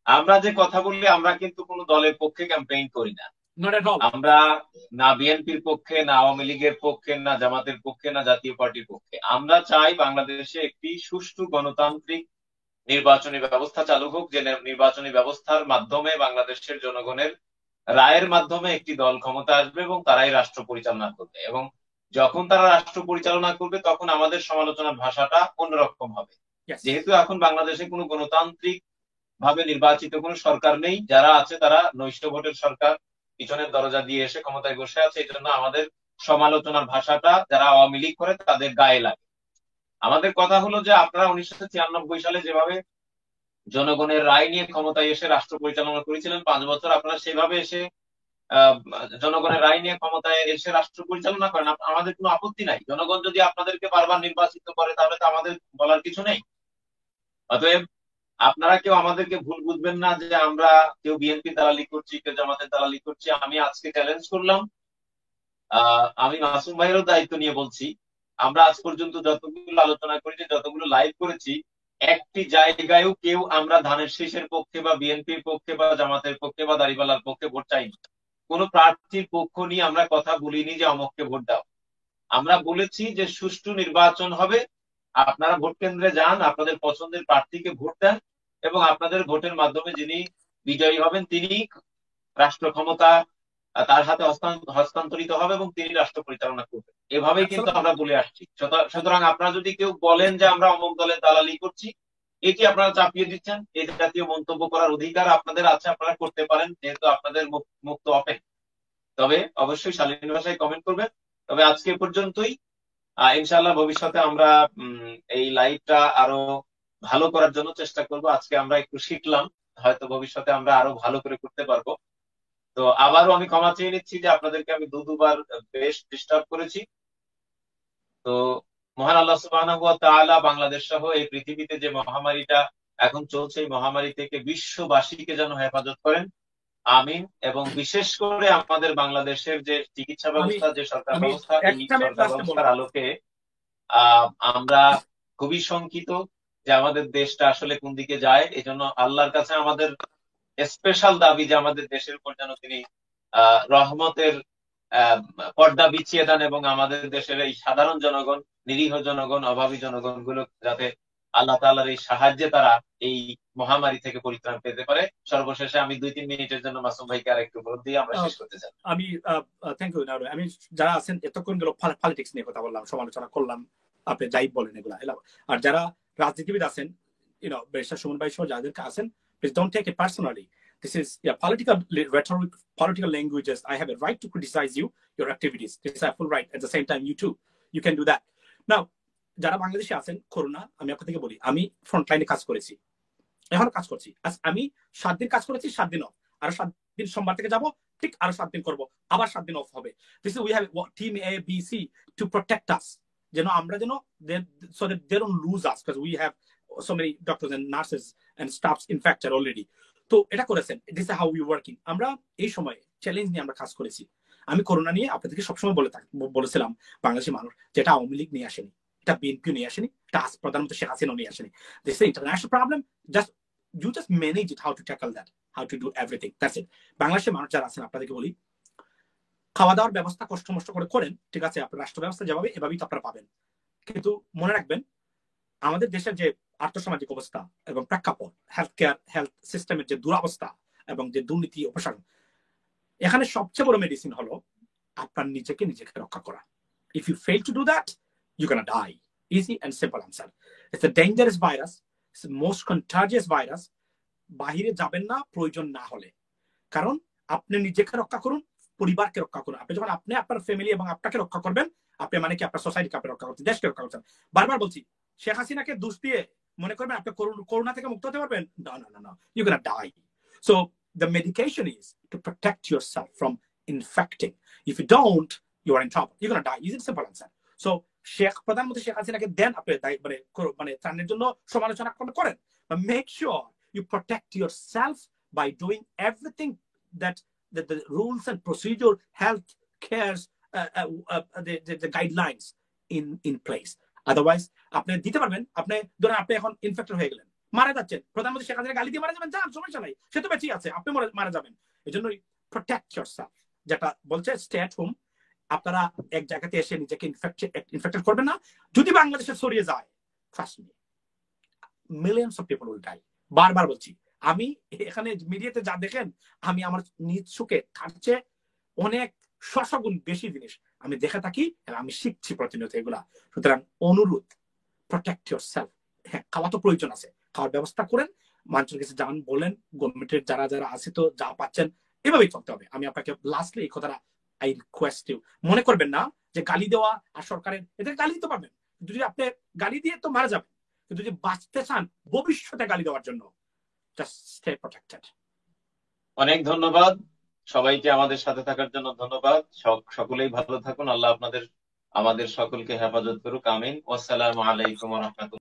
আমরা যে কথা বললি, আমরা কিন্তু কোনো দলের পক্ষে ক্যাম্পেইন করি না। আমরা না বিএনপির পক্ষে, না আওয়ামী লীগের পক্ষে, না জামাতের পক্ষে, না জাতীয় পার্টির পক্ষে। আমরা চাই বাংলাদেশে একটি সুষ্ঠু গণতান্ত্রিক নির্বাচনী ব্যবস্থা চালু হোক, যে নির্বাচনী ব্যবস্থার মাধ্যমে বাংলাদেশের জনগণের রায়ের মাধ্যমে একটি দল ক্ষমতা আসবে এবং তারাই রাষ্ট্র পরিচালনা করবে। এবং যখন তারা রাষ্ট্র পরিচালনা করবে তখন আমাদের সমালোচনার ভাষাটা অন্যরকম হবে। যেহেতু এখন বাংলাদেশে কোনো গণতান্ত্রিক ভাবে নির্বাচিত কোনো সরকার নেই, যারা আছে তারা নৈশ ভোটের সরকার, পিছনের দরজা দিয়ে এসে ক্ষমতায় বসে আছে। এই জন্য আমাদের সমালোচনার ভাষাটা যারা আওয়ামী লীগ করে তাদের গায়ে লাগে। আমাদের কথা হলো যে আপনারা 1996 সালে যেভাবে জনগণের রায় নিয়ে ক্ষমতায় এসে রাষ্ট্র পরিচালনা করেছিলেন 5 বছর, আপনারা সেভাবে এসে জনগণের রায় নিয়ে ক্ষমতায় এসে রাষ্ট্র পরিচালনা করেন, আমাদের কোনো আপত্তি নাই। জনগণ যদি আপনাদেরকে বারবার নির্বাচিত করে তাহলে তো আমাদের বলার কিছু নেই। অতএব আপনারা কেউ আমাদেরকে ভুল বুঝবেন না যে আমরা কেউ বিএনপি দালালি করছি, কেউ জামাতের দালালি করছি। আমি আজকে চ্যালেঞ্জ করলাম, আমি মাসুম ভাইয়েরও দায়িত্ব নিয়ে বলছি, আমরা আজ পর্যন্ত যতগুলো আলোচনা করেছি, যতগুলো লাইভ করেছি, একটি জায়গায়ও কেউ আমরা ধানের শীষের পক্ষে বা বিএনপির পক্ষে বা জামাতের পক্ষে বা দাড়িপাল্লার পক্ষে ভোট চাইনি। কোন প্রার্থীর পক্ষ নিয়ে আমরা কথা বলিনি যে অমককে ভোট দাও। আমরা বলেছি যে সুষ্ঠু নির্বাচন হবে, আপনারা ভোট কেন্দ্রে যান, আপনাদের পছন্দের প্রার্থীকে ভোট দেন এবং আপনাদের ভোটের মাধ্যমে যিনি বিজয়ী হবেন তিনি রাষ্ট্র ক্ষমতা তার হাতে হস্তান্তরিত হবে এবং তিনি রাষ্ট্র পরিচালনা করবেন। এভাবেই কিন্তু আমরা বলে আসছি। সুতরাং আপনারা যদি কেউ বলেন যে আমরা অমুক দলের দালালি করছি, এটি আপনারা চাপিয়ে দিচ্ছেন। এই জাতীয় মন্তব্য করার অধিকার আপনাদের আছে, আপনারা করতে পারেন, যেহেতু আপনাদের মুক্ত ওপেন। তবে অবশ্যই শালীন ভাষায় কমেন্ট করবেন। তবে আজকে পর্যন্তই। ইনশাআল্লাহ ভবিষ্যতে আমরা এই লাইভটা আরো ভালো করার জন্য চেষ্টা করব। আজকে আমরা একটু শিখলাম, হয়তো ভবিষ্যতে আমরা আরো ভালো করে করতে পারবো। তো আবারও আমি ক্ষমা চেয়ে নিচ্ছি যে আপনাদেরকে আমি দুবার বেশ ডিস্টার্ব করেছি। তো মহান আল্লাহ সুবহানাহু ওয়া তাআলা বাংলাদেশ সহ এই পৃথিবীতে যে মহামারীটা এখন চলছে, এই মহামারী থেকে বিশ্ববাসীকে যেন হেফাজত করেন, আমিন। এবং বিশেষ করে আমাদের বাংলাদেশের যে চিকিৎসা ব্যবস্থা, যে সরকার ব্যবস্থা, এই সরকার ব্যবস্থার আলোকে আমরা খুবই শঙ্কিত যে আমাদের দেশটা আসলে কোন দিকে যায়। এই জন্য আল্লাহর কাছে আমাদের স্পেশাল দাবি যে আমাদের দেশের উপর যেন তিনি রহমতের পর্দা বিছিয়ে দেন এবং আমাদের দেশের এই সাধারণ জনগণ, নিরীহ জনগণ, অভাবী জনগণ গুলো যাতে আল্লাহ তাআলার এই সাহায্যে তারা এই মহামারী থেকে পরিত্রাণ পেতে পারে। সর্বশেষে আমি 2-3 মিনিটের জন্য মাসুম ভাইকে আর একটু বলে দিয়ে আমরা শেষ করতে চাই। আমি থ্যাংক ইউ। আমি যারা আছেন এতক্ষণ গেল পলিটিক্স নিয়ে কথা বললাম, সমালোচনা করলাম, আপনি যাই বলেন এগুলা, আর যারা রাজনীতিবিদ আছেন ব্যারিস্টার সুমন ভাই সহ যাদেরকে আছেন, please don't take it personally. This is political rhetoric, political languages. I have a right to criticize your activities. This is a full right. At the same time, you too, you can do that. Now, যারা বাংলাদেশে আছেন, corona, আমি আপনাদেরকে বলি, আমি ফ্রন্টলাইনে কাজ করেছি, এখন কাজ করছি। আমি 7 দিন কাজ করেছি, 7 দিন অফ, আরো 7 দিন সোমবার থেকে যাব, ঠিক আরো 7 দিন করব, আবার 7 দিন অফ হবে। This is we have team A, B, C to protect us. যেন আমরা যেন so that they don't lose us, because we have so many doctors and nurses and staffs infected already. তো এটা করেছেন, this is how we working. আমরা এই সময় challenge নিয়ে আমরা কাজ করেছি। আমি করোনা নিয়ে আপনাদেরকে সবসময় বলেছিলাম, বাংলাদেশি মানুষ, যেটা আওয়ামী লীগ নিয়ে আসেনি, এটা বিএনপি নিয়ে আসেনি, এটা প্রধানমন্ত্রী শেখ হাসিনা নিয়ে আসেনি। This is an international problem. You just manage it, how to tackle that, how to do everything. That's it. বাংলাদেশের মানুষ যারা আছেন, আপনাদেরকে বলি, খাওয়া দাওয়ার ব্যবস্থা কষ্ট মষ্ট করে করেন, ঠিক আছে, আপনার রাষ্ট্র ব্যবস্থা যেভাবে এভাবেই তো আপনারা পাবেন। কিন্তু মনে রাখবেন, আমাদের দেশের যে আর্থসামাজিক অবস্থা এবং প্রেক্ষাপট, হেলথ সিস্টেমের যে দুরবস্থা এবং যে দুর্নীতি অপসারণ, এখানে সবচেয়ে বড় মেডিসিন হলো আপনার নিজেকে রক্ষা করা। If you fail to do that, you're gonna die. Easy and simple answer. It's a dangerous virus. It's the most contagious virus. বাহিরে যাবেন না প্রয়োজন না হলে, কারণ আপনি নিজেকে রক্ষা করুন, পরিবারকে রক্ষা করুন। আপনি যখন আপনি আপনার ফ্যামিলি এবং আপনাকে রক্ষা করবেন, আপনি মানে কি আপনার সোসাইটিকে আপনি রক্ষা করছেন, দেশকে রক্ষা করছেন। বারবার বলছি, শেখ হাসিনাকে দোষ দিয়ে মনে করবেন আপনি করোনা থেকে মুক্ত হতে পারবেন, no, you're gonna die. So the medication is to protect yourself from infecting. If you don't, you are in trouble, you're gonna die. Easy simple answer. So প্রধানমন্ত্রী শেখ হাসিনাকে দেন আপনি মানে ত্রাণের জন্য সমালোচনা করেন, but make sure you protect yourself by doing everything that the rules and procedure, health cares, the guidelines in place. Otherwise, আপনি দিতে পারবেন, আপনি ধরেন আপনি এখন ইনফেক্টেড হয়ে গেলেন, মারা যাচ্ছেন, প্রধানমন্ত্রী শেখ হাসিনা গালি দিয়ে মারা যাবেন, যান, সমস্যা নাই, সে তো বেঁচে আছে, আপনি মারা যাবেন। এই জন্য প্রোটেক্ট ইয়োরসেলফ, যেটা বলছে স্টে অ্যাট হোম। আপনারা এক জায়গাতে এসে নিজেকে ইনফেক্টেড করবেন না। যদি বাংলাদেশে ছড়িয়ে যায়, trust me, millions of people will die. বারবার বলছি, আমি এখানে মিডিয়াতে যা দেখেন, আমি আমার নিজ চোখে তার চেয়ে অনেক শতগুণ বেশি জিনিস আমি দেখে থাকি এবং আমি শিখছি প্রতিনিয়ত এগুলা। সুতরাং অনুরোধ, প্রোটেক্ট ইয়োরসেলফ। হ্যাঁ, খাওয়া তো প্রয়োজন আছে, খাওয়ার ব্যবস্থা করেন, মানুষের কাছে যান, বলেন, গভর্নমেন্টের যারা আছে তো যা পাচ্ছেন এভাবেই চলতে হবে। আমি আপনাকে লাস্টলি এই কথাটা আই রিকোয়েস্ট ইউ, মনে করবেন না যে গালি দেওয়া আর সরকারের, এদের গালি দিতে পারবেন, যদি আপনি গালি দিয়ে তো মারা যাবেন, কিন্তু যদি বাঁচতে চান ভবিষ্যতে গালি দেওয়ার জন্য, just stay protected. অনেক ধন্যবাদ সবাইকে আমাদের সাথে থাকার জন্য। ধন্যবাদ, সকলেই ভালো থাকুন। আল্লাহ আমাদের সকলকে হেফাজত করুক, আমিন। আসসালামু আলাইকুম ওয়া রাহমাতুল্লাহ।